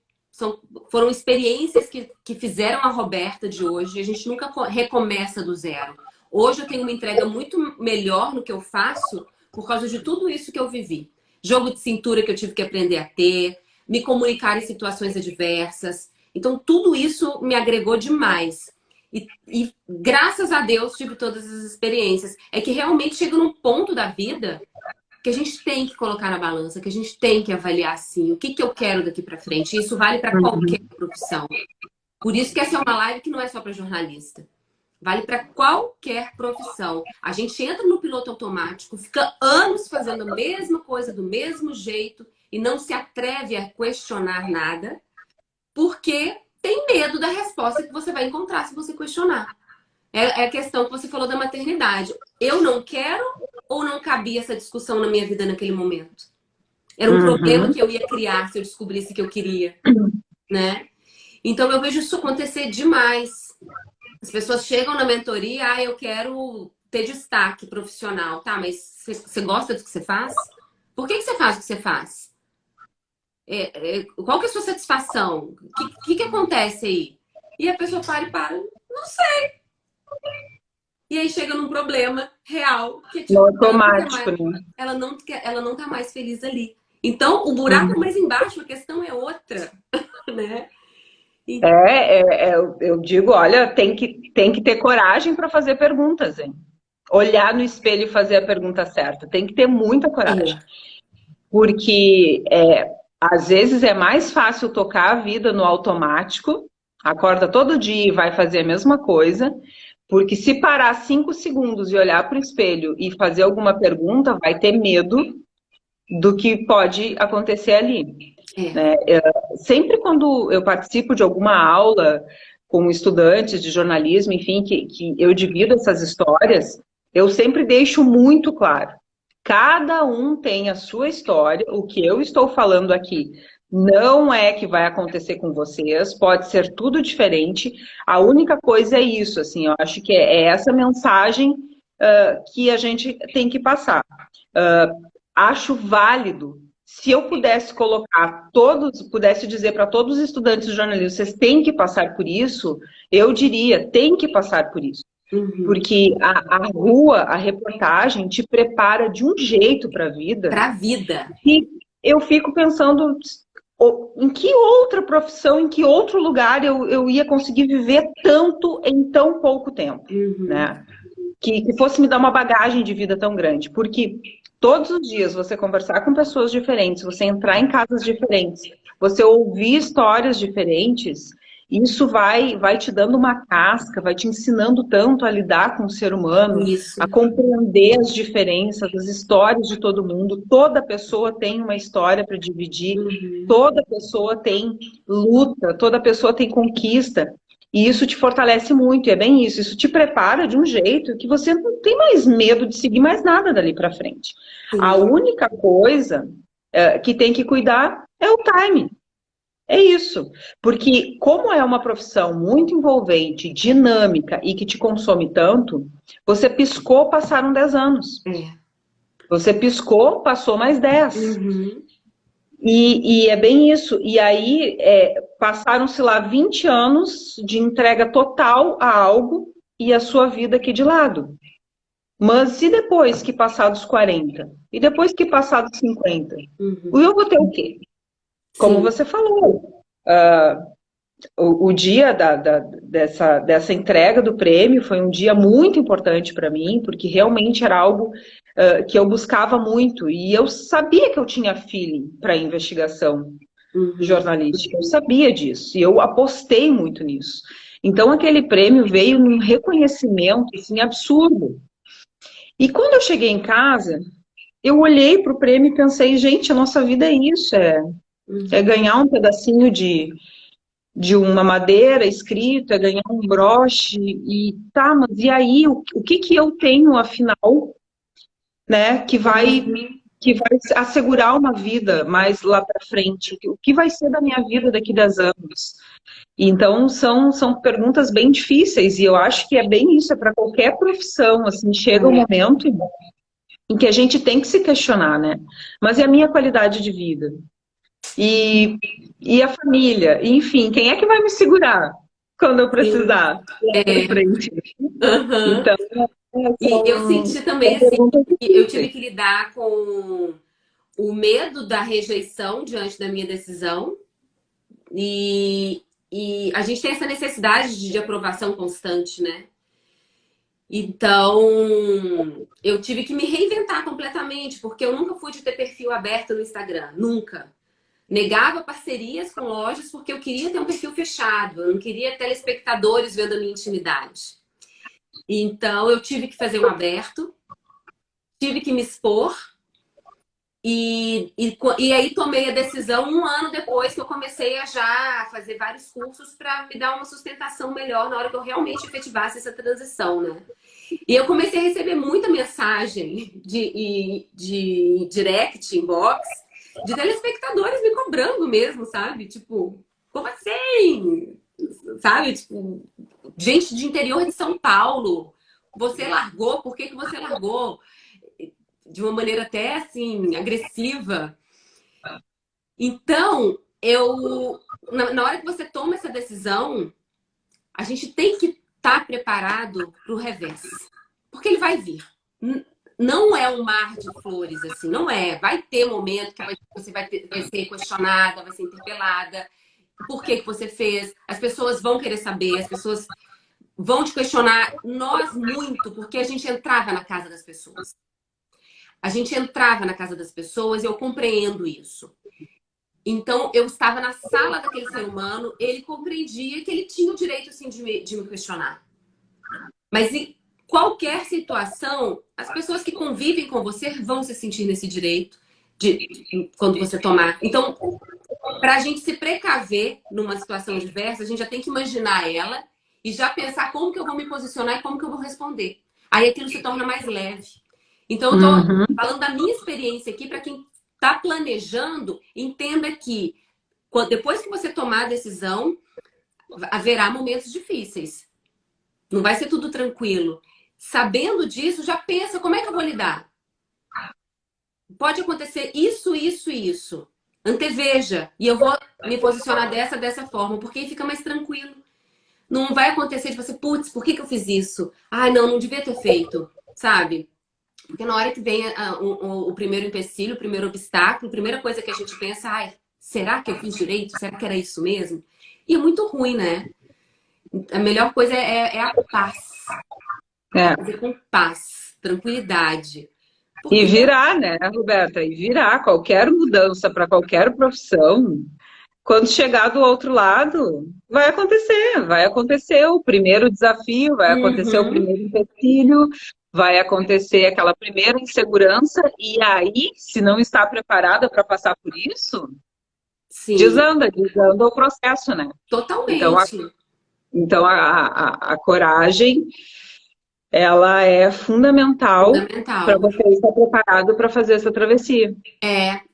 Foram experiências que fizeram a Roberta de hoje. A gente nunca recomeça do zero. Hoje eu tenho uma entrega muito melhor no que eu faço por causa de tudo isso que eu vivi. Jogo de cintura que eu tive que aprender a ter, me comunicar em situações adversas. Então, tudo isso me agregou demais. E graças a Deus tive todas as experiências. É que realmente chega num ponto da vida que a gente tem que colocar na balança, que a gente tem que avaliar assim, o que eu quero daqui para frente. E isso vale para qualquer profissão. Por isso que essa é uma live que não é só para jornalista. Vale para qualquer profissão. A gente entra no piloto automático, fica anos fazendo a mesma coisa do mesmo jeito e não se atreve a questionar nada, porque tem medo da resposta que você vai encontrar se você questionar. É a questão que você falou da maternidade. Eu não quero ou não cabia essa discussão na minha vida naquele momento? Era um problema Uhum. que eu ia criar se eu descobrisse que eu queria, né? Então eu vejo isso acontecer demais. As pessoas chegam na mentoria, eu quero ter destaque profissional, tá? Mas você gosta do que você faz? Por que você faz o que você faz? Qual que é a sua satisfação? O que acontece aí? E a pessoa para. E aí chega num problema real, que é No tipo, automático, né? ela não tá mais feliz ali. Então, o buraco é Uhum. mais embaixo, a questão é outra, né? E- Eu digo, olha, tem que ter coragem para fazer perguntas, hein? Olhar no espelho e fazer a pergunta certa. Tem que ter muita coragem. é, Porque às vezes é mais fácil tocar a vida no automático, acorda todo dia e vai fazer a mesma coisa, porque se parar 5 segundos e olhar para o espelho e fazer alguma pergunta, vai ter medo do que pode acontecer ali. é, Né? Sempre quando eu participo de alguma aula com estudantes de jornalismo, enfim, que eu divido essas histórias, eu sempre deixo muito claro. Cada um tem a sua história, o que eu estou falando aqui não é que vai acontecer com vocês, pode ser tudo diferente. A única coisa é isso, assim, eu acho que é essa mensagem que a gente tem que passar. Acho válido. Se eu pudesse colocar pudesse dizer para todos os estudantes de jornalismo, vocês têm que passar por isso, eu diria, tem que passar por isso. uhum. Porque a rua, a reportagem, te prepara de um jeito para a vida Pra vida. que eu fico pensando em que outra profissão, em que outro lugar eu ia conseguir viver tanto em tão pouco tempo, Uhum. né? Que fosse me dar uma bagagem de vida tão grande. Porque todos os dias você conversar com pessoas diferentes, você entrar em casas diferentes, você ouvir histórias diferentes, isso vai te dando uma casca, vai te ensinando tanto a lidar com o ser humano, Isso. a compreender as diferenças, as histórias de todo mundo. Toda pessoa tem uma história para dividir, Uhum. toda pessoa tem luta, toda pessoa tem conquista. E isso te fortalece muito, e é bem isso. Isso te prepara de um jeito que você não tem mais medo de seguir mais nada dali para frente. A Sim. única coisa que tem que cuidar é o time. É isso, porque como é uma profissão muito envolvente, dinâmica e que te consome tanto, você piscou, passaram 10 anos. É. Você piscou, passou mais 10. Uhum. E é bem isso. E aí passaram-se lá 20 anos de entrega total a algo e a sua vida aqui de lado. Mas e depois que passar dos 40? E depois que passar dos 50? Uhum. Eu vou ter o quê? Como Sim. você falou, o dia dessa entrega do prêmio foi um dia muito importante para mim, porque realmente era algo que eu buscava muito. E eu sabia que eu tinha feeling para investigação Uhum. jornalística, eu sabia disso, e eu apostei muito nisso. Então, aquele prêmio veio num reconhecimento assim, absurdo. E quando eu cheguei em casa, eu olhei para o prêmio e pensei, gente, a nossa vida é isso, é Uhum. ganhar um pedacinho de uma madeira escrita, ganhar um broche e tá, mas e aí o que que eu tenho afinal, né, Uhum. que vai assegurar uma vida mais lá para frente? O que vai ser da minha vida daqui a 10 anos? Então são perguntas bem difíceis e eu acho que é bem isso, é para qualquer profissão, assim, chega um É. momento em que a gente tem que se questionar, né? Mas e a minha qualidade de vida? E, e a família? E, enfim, quem é que vai me segurar quando eu Sim. precisar lá para É. frente? Uhum. Então, E eu senti também são assim perguntas que eu tive difíceis. que lidar com o medo da rejeição diante da minha decisão e, e a gente tem essa necessidade de aprovação constante, né? Então, eu tive que me reinventar completamente, porque eu nunca fui de ter perfil aberto no Instagram, nunca. Negava parcerias com lojas porque eu queria ter um perfil fechado, eu não queria telespectadores vendo a minha intimidade. Então, eu tive que fazer um aberto, tive que me expor. E aí tomei a decisão um ano depois que eu comecei a já fazer vários cursos para me dar uma sustentação melhor na hora que eu realmente efetivasse essa transição, né? E eu comecei a receber muita mensagem de direct, inbox, de telespectadores me cobrando mesmo, sabe? Tipo, como assim? Sabe? Tipo, gente de interior de São Paulo. Você largou? Por que que você largou? De uma maneira até assim, agressiva. Então, na hora que você toma essa decisão, a gente tem que estar preparado para o revés. Porque ele vai vir. Não é um mar de flores, assim, não é. Vai ter momento que você vai ser questionada, vai ser interpelada. Por que que você fez? As pessoas vão querer saber, as pessoas vão te questionar. Nós, muito, porque a gente entrava na casa das pessoas. A gente entrava na casa das pessoas e eu compreendo isso. Então, eu estava na sala daquele ser humano, ele compreendia que ele tinha o direito, assim, de me questionar. Mas em qualquer situação, as pessoas que convivem com você vão se sentir nesse direito quando você tomar. Então, para a gente se precaver numa situação diversa, a gente já tem que imaginar ela e já pensar como que eu vou me posicionar e como que eu vou responder. Aí aquilo se torna mais leve. Então, eu estou Uhum. falando da minha experiência aqui para quem está planejando, entenda que depois que você tomar a decisão, haverá momentos difíceis. Não vai ser tudo tranquilo. Sabendo disso, já pensa como é que eu vou lidar. Pode acontecer isso, isso e isso. Anteveja. E eu vou me posicionar dessa forma, porque aí fica mais tranquilo. Não vai acontecer de você, putz, por que que eu fiz isso? Ai, não devia ter feito, sabe? Porque na hora que vem o primeiro empecilho, o primeiro obstáculo, a primeira coisa que a gente pensa, ai, será que eu fiz direito? Será que era isso mesmo? E é muito ruim, né? A melhor coisa é a paz. É É. fazer com paz, tranquilidade. E Porque virar, né, Roberta? E virar qualquer mudança para qualquer profissão, quando chegar do outro lado, vai acontecer o primeiro desafio, vai acontecer o uhum, primeiro empecilho, vai acontecer aquela primeira insegurança, e aí, se não está preparada para passar por isso, sim, desanda o processo, né? Então, totalmente. a coragem, ela é fundamental para Fundamental. você estar preparado para fazer essa travessia.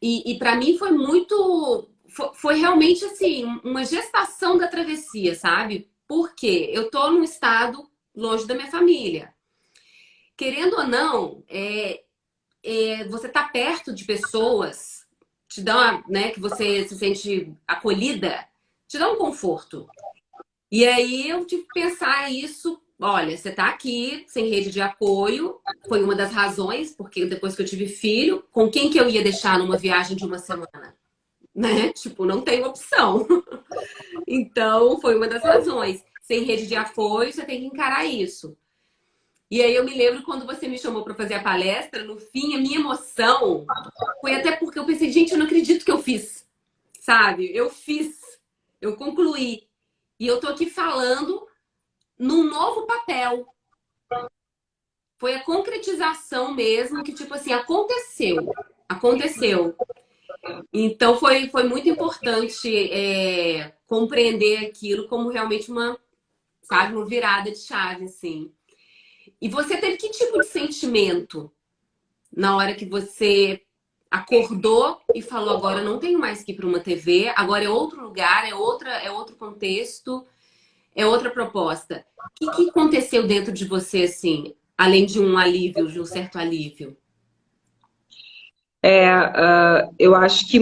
E para mim foi muito. foi realmente assim, uma gestação da travessia, sabe? Porque eu tô num estado longe da minha família. Querendo ou não, você tá perto de pessoas, te dá uma, né, que você se sente acolhida, te dá um conforto. E aí eu tive que pensar isso. Olha, você tá aqui sem rede de apoio, foi uma das razões, porque depois que eu tive filho, com quem que eu ia deixar numa viagem de uma semana? Né? Tipo, não tem opção. Então, foi uma das razões. Sem rede de apoio, você tem que encarar isso. E aí eu me lembro quando você me chamou para fazer a palestra, no fim, a minha emoção foi até porque eu pensei, gente, eu não acredito que eu fiz, sabe? Eu fiz, eu concluí. E eu tô aqui falando num novo papel. Foi a concretização mesmo, que tipo assim, aconteceu. Aconteceu. Então foi muito importante compreender aquilo como realmente sabe, uma virada de chave, assim. E você teve que tipo de sentimento na hora que você acordou e falou, agora eu não tenho mais que ir para uma TV, agora é outro lugar, é outro contexto, é outra proposta. O que aconteceu dentro de você, assim, além de um alívio, de um certo alívio? Eu acho que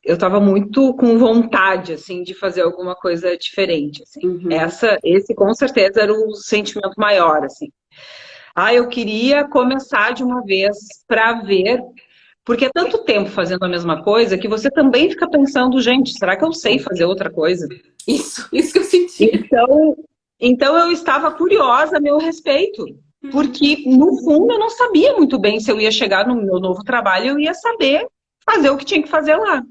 eu estava muito com vontade, assim, de fazer alguma coisa diferente, assim. Uhum. Esse com certeza era o sentimento maior, assim. Eu queria começar de uma vez para ver, porque é tanto tempo fazendo a mesma coisa que você também fica pensando, gente, será que eu sei fazer outra coisa? Isso que eu senti. Então, então eu estava curiosa a meu respeito, porque no fundo eu não sabia muito bem se eu ia chegar no meu novo trabalho, eu ia saber fazer o que tinha que fazer lá.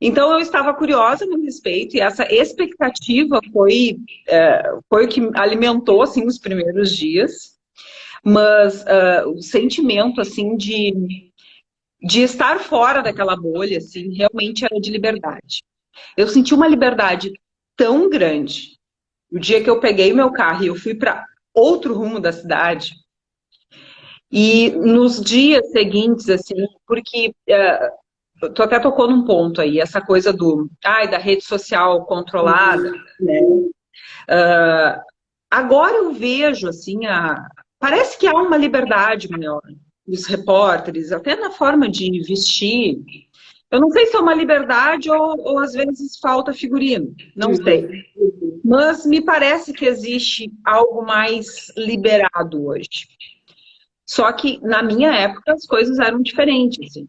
Então eu estava curiosa a meu respeito e essa expectativa foi o que alimentou assim os primeiros dias, mas o sentimento assim de estar fora daquela bolha assim realmente era de liberdade. Eu senti uma liberdade tão grande o dia que eu peguei meu carro e eu fui para outro rumo da cidade, e nos dias seguintes, assim, porque tu até tocou num ponto aí, essa coisa da rede social controlada, Uhum. né? Agora eu vejo, assim, parece que há uma liberdade maior dos repórteres, até na forma de vestir. Eu não sei se é uma liberdade ou às vezes falta figurino, não sei. Uhum. Mas me parece que existe algo mais liberado hoje. Só que na minha época as coisas eram diferentes, assim.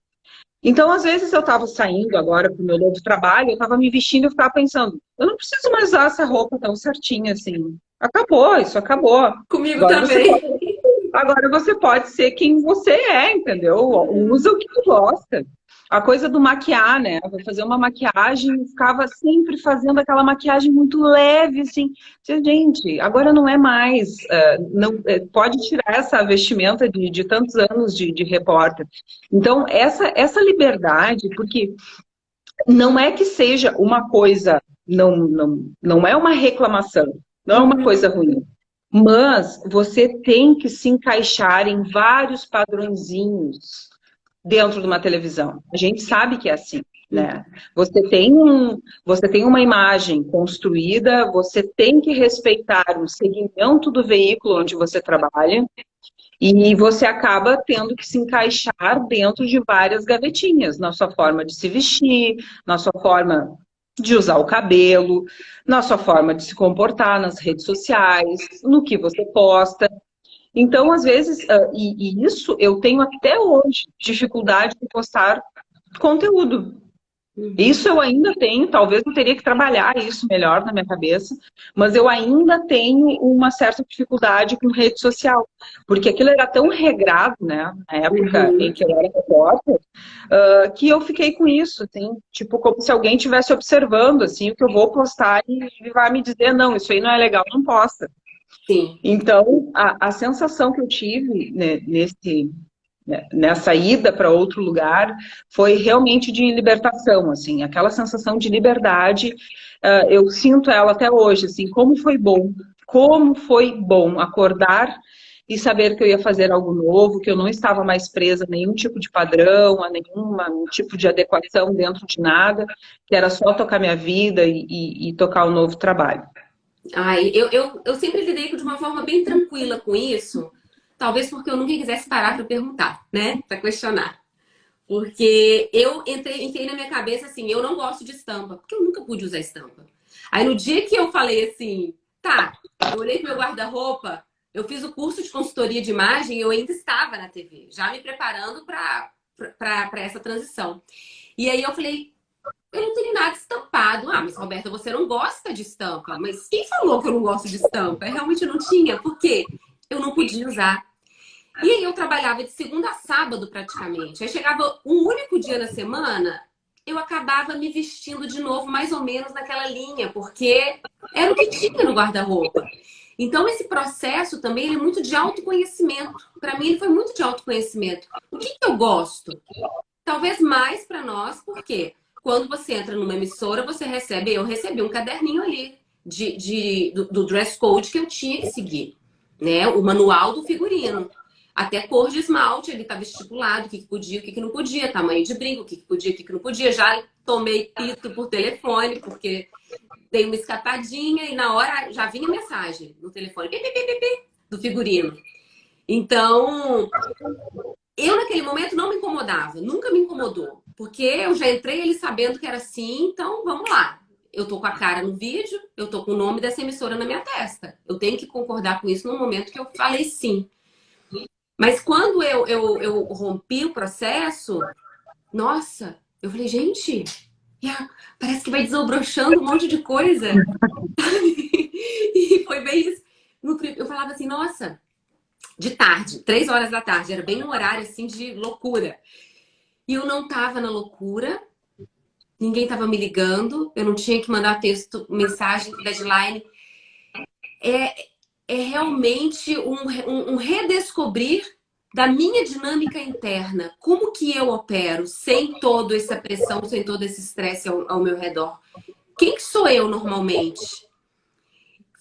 Então, às vezes eu estava saindo agora para o meu novo trabalho, eu estava me vestindo e ficava pensando, eu não preciso mais usar essa roupa tão certinha assim. Acabou, isso acabou. Comigo Agora você pode, também. agora você pode ser quem você é, entendeu? Usa o que tu gosta. A coisa do maquiar, né? Vou fazer uma maquiagem, ficava sempre fazendo aquela maquiagem muito leve, assim. Gente, agora não é mais. Não, pode tirar essa vestimenta de tantos anos de repórter. Então, essa liberdade, porque não é que seja uma coisa, não é uma reclamação, não é uma Uhum. coisa ruim. Mas você tem que se encaixar em vários padrõezinhos dentro de uma televisão. A gente sabe que é assim, né? Você tem uma imagem construída, você tem que respeitar o segmento do veículo onde você trabalha e você acaba tendo que se encaixar dentro de várias gavetinhas, na sua forma de se vestir, na sua forma de usar o cabelo, na sua forma de se comportar nas redes sociais, no que você posta. Então, às vezes, e isso eu tenho até hoje dificuldade de postar conteúdo. Uhum. Isso eu ainda tenho, talvez eu teria que trabalhar isso melhor na minha cabeça, mas eu ainda tenho uma certa dificuldade com rede social, porque aquilo era tão regrado, né, na época em Uhum. que eu era repórter, que eu fiquei com isso, assim, tipo, como se alguém estivesse observando, assim, o que eu vou postar e vai me dizer, não, isso aí não é legal, não posta. Sim. Então, a sensação que eu tive, né, nessa ida para outro lugar foi realmente de libertação, assim, aquela sensação de liberdade, eu sinto ela até hoje, assim, como foi bom acordar e saber que eu ia fazer algo novo, que eu não estava mais presa a nenhum tipo de padrão, a nenhum tipo de adequação dentro de nada, que era só tocar minha vida e tocar um novo trabalho. Ai, eu sempre lidei de uma forma bem tranquila com isso, talvez porque eu nunca quisesse parar para perguntar, né? Para questionar. Porque eu entrei na minha cabeça assim, eu não gosto de estampa, porque eu nunca pude usar estampa. Aí no dia que eu falei assim, tá, eu olhei pro meu guarda-roupa, eu fiz o curso de consultoria de imagem e eu ainda estava na TV, já me preparando para essa transição. E aí eu falei, eu não tenho nada estampado. Ah, mas Roberta, você não gosta de estampa. Mas quem falou que eu não gosto de estampa? Eu realmente não tinha, porque eu não podia usar. E aí eu trabalhava de segunda a sábado praticamente. Aí chegava um único dia na semana, eu acabava me vestindo de novo mais ou menos naquela linha, porque era o que tinha no guarda-roupa. Então esse processo também ele é muito de autoconhecimento. Para mim ele foi muito de autoconhecimento. O que eu gosto? Talvez mais para nós, porque quando você entra numa emissora, você recebe, eu recebi um caderninho ali do dress code que eu tinha que seguir, né? O manual do figurino. Até cor de esmalte, ele estava estipulado, o que podia, o que não podia, tamanho de brinco, o que podia, o que não podia. Já tomei pito por telefone, porque dei uma escapadinha e na hora já vinha mensagem no telefone, pi, pi, pi, pi, pi, do figurino. Então, eu naquele momento não me incomodava, nunca me incomodou. Porque eu já entrei ele sabendo que era assim, então vamos lá. Eu tô com a cara no vídeo, eu tô com o nome dessa emissora na minha testa. Eu tenho que concordar com isso no momento que eu falei sim. Mas quando eu rompi o processo, nossa, eu falei, gente, parece que vai desabrochando um monte de coisa. E foi bem isso. Eu falava assim, nossa, de tarde, 3 horas da tarde, era bem um horário assim de loucura. E eu não tava na loucura, ninguém tava me ligando, eu não tinha que mandar texto, mensagem, deadline. É realmente um redescobrir da minha dinâmica interna. Como que eu opero sem toda essa pressão, sem todo esse estresse ao meu redor? Quem que sou eu normalmente?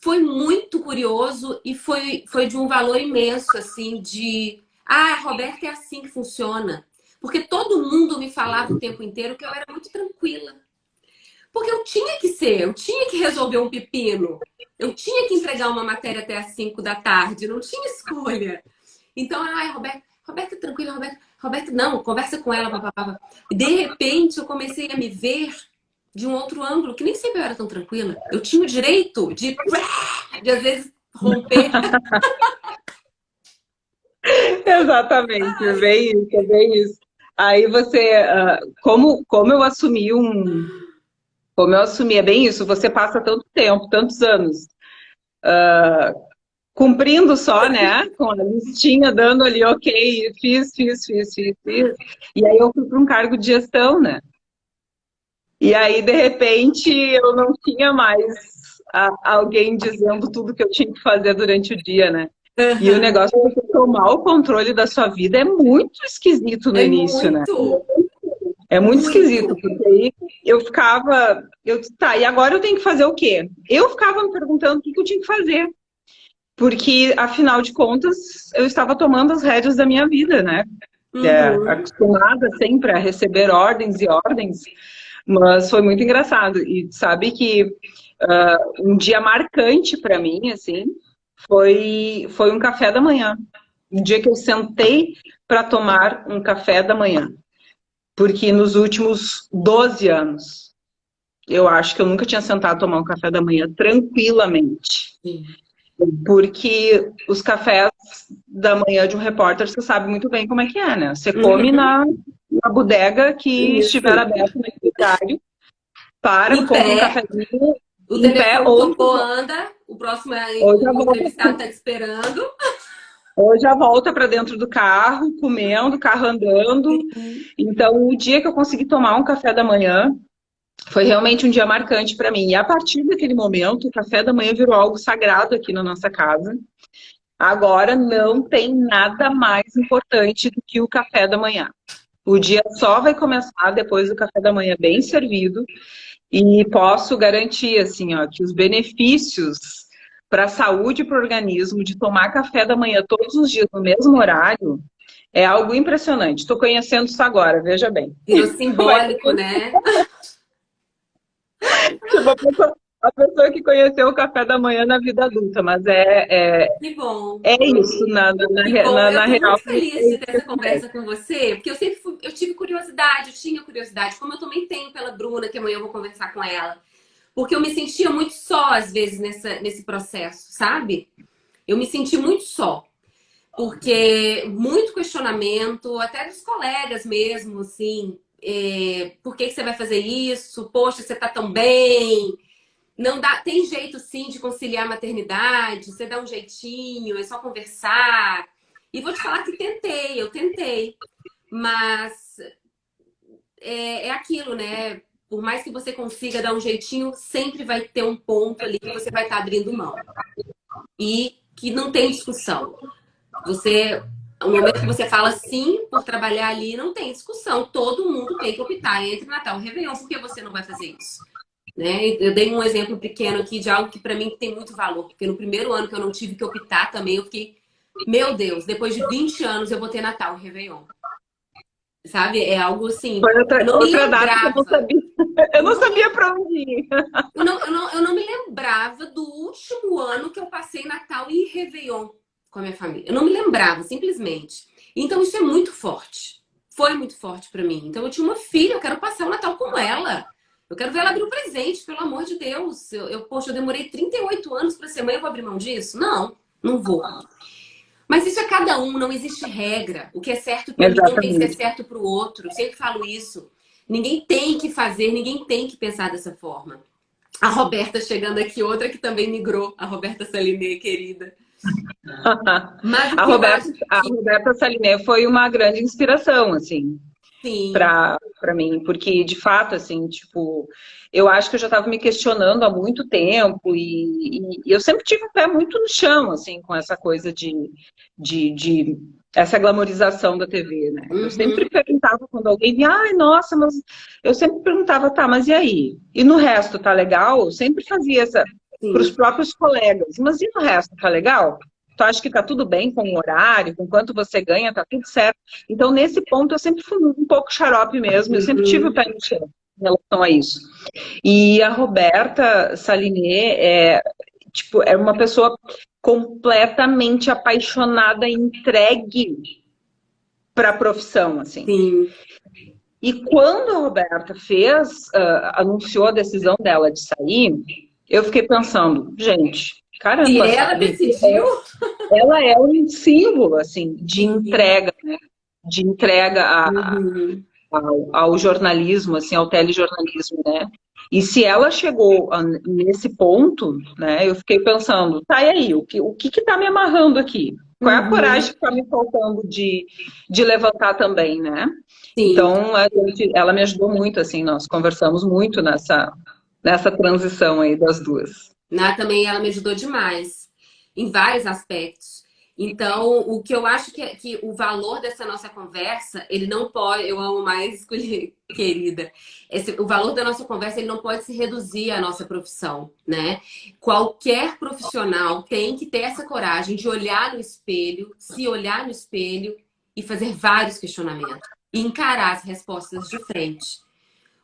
Foi muito curioso e foi de um valor imenso, assim, de... Ah, Roberta, é assim que funciona. Porque todo mundo me falava o tempo inteiro que eu era muito tranquila. Porque eu tinha que ser, eu tinha que resolver um pepino. Eu tinha que entregar uma matéria até às 5 da tarde, não tinha escolha. Então, ai, Roberta, tranquila, Roberta, não, conversa com ela, papapá. De repente, eu comecei a me ver de um outro ângulo, que nem sempre eu era tão tranquila. Eu tinha o direito de às vezes, romper. Exatamente, é bem isso. Aí você, como eu assumi como eu assumi, é bem isso, você passa tanto tempo, tantos anos, cumprindo só, né, com a listinha, dando ali, ok, fiz, e aí eu fui para um cargo de gestão, né, e aí, de repente, eu não tinha mais alguém dizendo tudo que eu tinha que fazer durante o dia, né. E o negócio de você tomar o controle da sua vida é muito esquisito no É início, né? muito, É muito esquisito, muito. porque aí eu disse, tá, e agora eu tenho que fazer o quê? Eu ficava me perguntando o que eu tinha que fazer, porque, afinal de contas, eu estava tomando as rédeas da minha vida, né? Uhum. Acostumada sempre a receber ordens e ordens, mas foi muito engraçado. E sabe que um dia marcante para mim, assim, foi um café da manhã. Um dia que eu sentei para tomar um café da manhã. Porque nos últimos 12 anos, eu acho que eu nunca tinha sentado a tomar um café da manhã tranquilamente. Sim. Porque os cafés da manhã de um repórter, você sabe muito bem como é que é, né? Você come Uhum. na bodega que estiver Isso. aberta no horário, Em compra um pé, cafezinho o em pé, telefone tocou, anda, o próximo ou já o volta, entrevistado está te esperando. ou já volta para dentro do carro, comendo, carro andando. Então, o dia que eu consegui tomar um café da manhã, foi realmente um dia marcante para mim. E a partir daquele momento, o café da manhã virou algo sagrado aqui na nossa casa. Agora não tem nada mais importante do que o café da manhã. O dia só vai começar depois do café da manhã bem servido. E posso garantir assim, ó, que os benefícios para a saúde e para o organismo, de tomar café da manhã todos os dias no mesmo horário, é algo impressionante. Estou conhecendo isso agora, veja bem. Virou Vai simbólico, né? tipo, a pessoa que conheceu o café da manhã na vida adulta, mas Que bom. é isso, Que bom, eu na tô real. muito feliz de ter essa conversa com você, porque eu sempre eu tive curiosidade, eu tinha curiosidade, como eu também tenho pela Bruna, que amanhã eu vou conversar com ela. Porque eu me sentia muito só, às vezes, nesse processo, sabe? Eu me senti muito só. Porque muito questionamento, até dos colegas mesmo, assim, por que que você vai fazer isso? Poxa, você tá tão bem. Não dá, tem jeito sim de conciliar a maternidade, você dá um jeitinho, é só conversar. E vou te falar que eu tentei, mas é aquilo, né? Por mais que você consiga dar um jeitinho, sempre vai ter um ponto ali que você vai estar abrindo mão. E que não tem discussão. Você, no momento que você fala sim por trabalhar ali, não tem discussão. Todo mundo tem que optar entre Natal e Réveillon. Por que você não vai fazer isso? Né? Eu dei um exemplo pequeno aqui de algo que para mim tem muito valor, porque no primeiro ano que eu não tive que optar também, eu fiquei, meu Deus, depois de 20 anos eu vou ter Natal e Réveillon. Sabe? É algo assim, Foi eu não me outra data que eu não lembrava. sabia. Eu não sabia para onde ir. Eu não me lembrava do último ano que eu passei Natal e Réveillon com a minha família. Eu não me lembrava, simplesmente. Então isso é muito forte. Foi muito forte para mim. Então eu tinha uma filha, eu quero passar o Natal com ela. Eu quero ver ela abrir um presente, pelo amor de Deus. Poxa, eu demorei 38 anos para ser mãe, eu vou abrir mão disso? Não, não vou. Mas isso é cada um, não existe regra. O que é certo para mim não tem que ser Exatamente. certo para o outro. Eu sempre falo isso. Ninguém tem que fazer, ninguém tem que pensar dessa forma. A Roberta chegando aqui, outra que também migrou, a Roberta Salinê, querida. Mas o A que eu acho que Roberta Saliné foi uma grande inspiração, assim, sim. para mim, porque de fato, assim, tipo, eu acho que eu já estava me questionando há muito tempo e eu sempre tive o pé muito no chão, assim, com essa coisa de essa glamorização da TV, né? Eu sempre Uhum, perguntava quando alguém via, ai, nossa, mas eu sempre perguntava, tá, mas e aí? E no resto tá legal? Eu sempre fazia essa para os sim. próprios colegas, mas e no resto tá legal? Tu acha que tá tudo bem com o horário, com quanto você ganha, tá tudo certo? Então, nesse ponto, eu sempre fui um pouco xarope mesmo, eu sempre tive o Uhum, pé no chão em relação a isso. E a Roberta Saliné tipo, é uma pessoa completamente apaixonada e entregue para a profissão, assim. sim. E quando a Roberta anunciou a decisão dela de sair, eu fiquei pensando, gente, Se caramba, ela sabe? decidiu, Ela é um símbolo, assim, sim. de entrega Uhum. ao jornalismo, assim, ao telejornalismo, né? E se ela chegou nesse ponto, né, eu fiquei pensando, tá, e aí, o que tá me amarrando aqui? Qual é a coragem Uhum. que tá me faltando de levantar também, né? Sim. Então, ela me ajudou muito, assim, nós conversamos muito nessa transição aí das duas. Também ela me ajudou demais em vários aspectos. Então, o que eu acho que o valor dessa nossa conversa, ele não pode, eu amo mais escolher, querida. O valor da nossa conversa, ele não pode se reduzir à nossa profissão, né? Qualquer profissional tem que ter essa coragem de olhar no espelho, se olhar no espelho e fazer vários questionamentos e encarar as respostas de frente.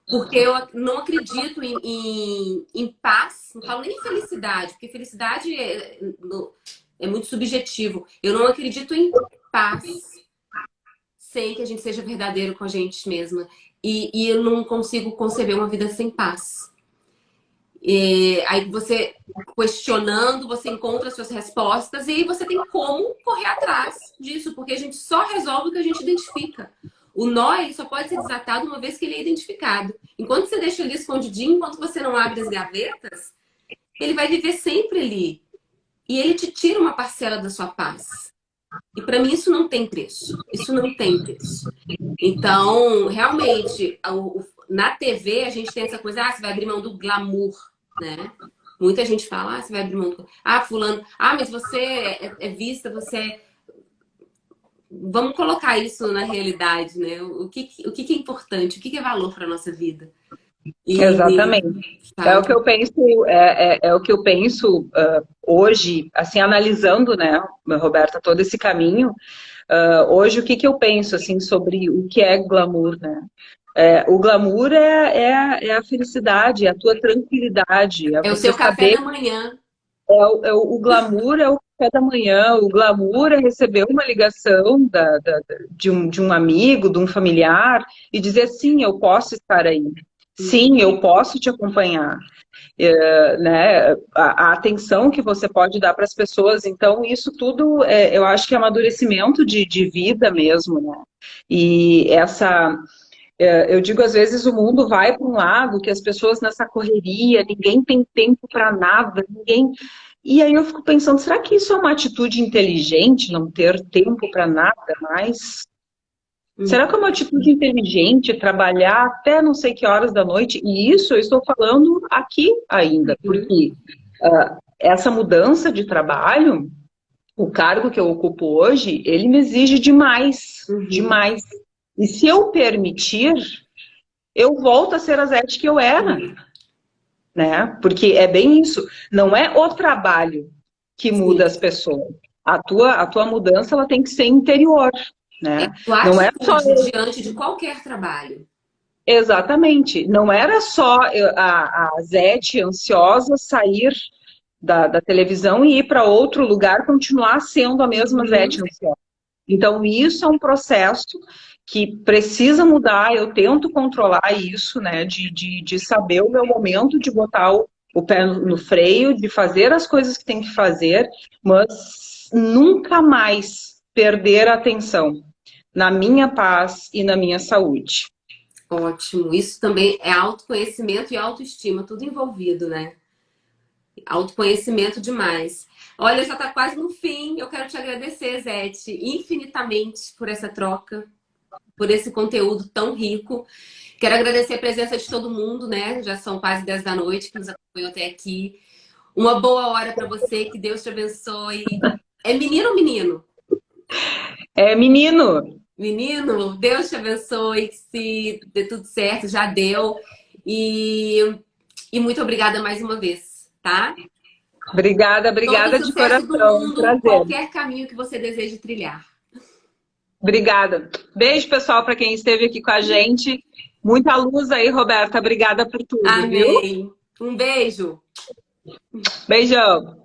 Porque eu não acredito em paz, não falo nem em felicidade, porque felicidade é muito subjetivo. Eu não acredito em paz sem que a gente seja verdadeiro com a gente mesma. E eu não consigo conceber uma vida sem paz. Aí você questionando, você encontra as suas respostas e aí você tem como correr atrás disso, porque a gente só resolve o que a gente identifica. O nó ele só pode ser desatado uma vez que ele é identificado. Enquanto você deixa ele escondidinho, enquanto você não abre as gavetas, ele vai viver sempre ali. E ele te tira uma parcela da sua paz. E para mim isso não tem preço. Isso não tem preço. Então, realmente, na TV a gente tem essa coisa, você vai abrir mão do glamour, né? Muita gente fala, você vai abrir mão do... fulano, mas você é vista, você é... Vamos colocar isso na realidade, né? O que é importante, o que é valor para nossa vida? E, Exatamente. É o que sabe? eu penso, é o que eu penso hoje, assim, analisando, né, Roberta, todo esse caminho. Hoje, o que que eu penso, assim, sobre o que é glamour, né? O glamour é a felicidade, é a tua tranquilidade, é É o você seu café saber. da manhã. O glamour é o café da manhã, o glamour é receber uma ligação de um amigo, de um familiar, e dizer, sim, eu posso estar aí. Sim, eu posso te acompanhar. Né? A atenção que você pode dar para as pessoas. Então, isso tudo, eu acho que é amadurecimento de vida mesmo, né? E eu digo, às vezes o mundo vai para um lado, que as pessoas nessa correria, ninguém tem tempo para nada, ninguém. E aí eu fico pensando, será que isso é uma atitude inteligente, não ter tempo para nada mais? Será que é uma atitude inteligente trabalhar até não sei que horas da noite? E isso eu estou falando aqui ainda, Uhum, porque essa mudança de trabalho, o cargo que eu ocupo hoje, ele me exige demais, uhum, demais. E se eu permitir, eu volto a ser a Zete que eu era, uhum. né? Porque é bem isso. Não é o trabalho que muda Sim. as pessoas. A tua mudança ela tem que ser interior, É né? tua Não é só atitude diante de qualquer trabalho. exatamente. Não era só a Zete ansiosa sair da televisão e ir para outro lugar, continuar sendo a mesma Uhum. Zete ansiosa. Então, isso é um processo que precisa mudar. Eu tento controlar isso, né? De saber o meu momento de botar o pé no freio, de fazer as coisas que tem que fazer, mas nunca mais perder a atenção na minha paz e na minha saúde. Ótimo. Isso também é autoconhecimento e autoestima, tudo envolvido, né? Autoconhecimento demais. Olha, já está quase no fim. Eu quero te agradecer, Zete, infinitamente por essa troca, por esse conteúdo tão rico. Quero agradecer a presença de todo mundo, né? Já são quase 10 da noite que nos acompanhou até aqui. Uma boa hora para você, que Deus te abençoe. É menino ou menino? Menino, Menino, Deus te abençoe, que se dê tudo certo, já deu. E, e muito obrigada mais uma vez, tá? obrigada, Todo o obrigada de sucesso do coração. mundo, Prazer. qualquer caminho que você deseje trilhar. Obrigada. Beijo, pessoal, para quem esteve aqui com a gente. Muita luz aí, Roberta. Obrigada por tudo, viu? Amém. Um beijo. Beijão.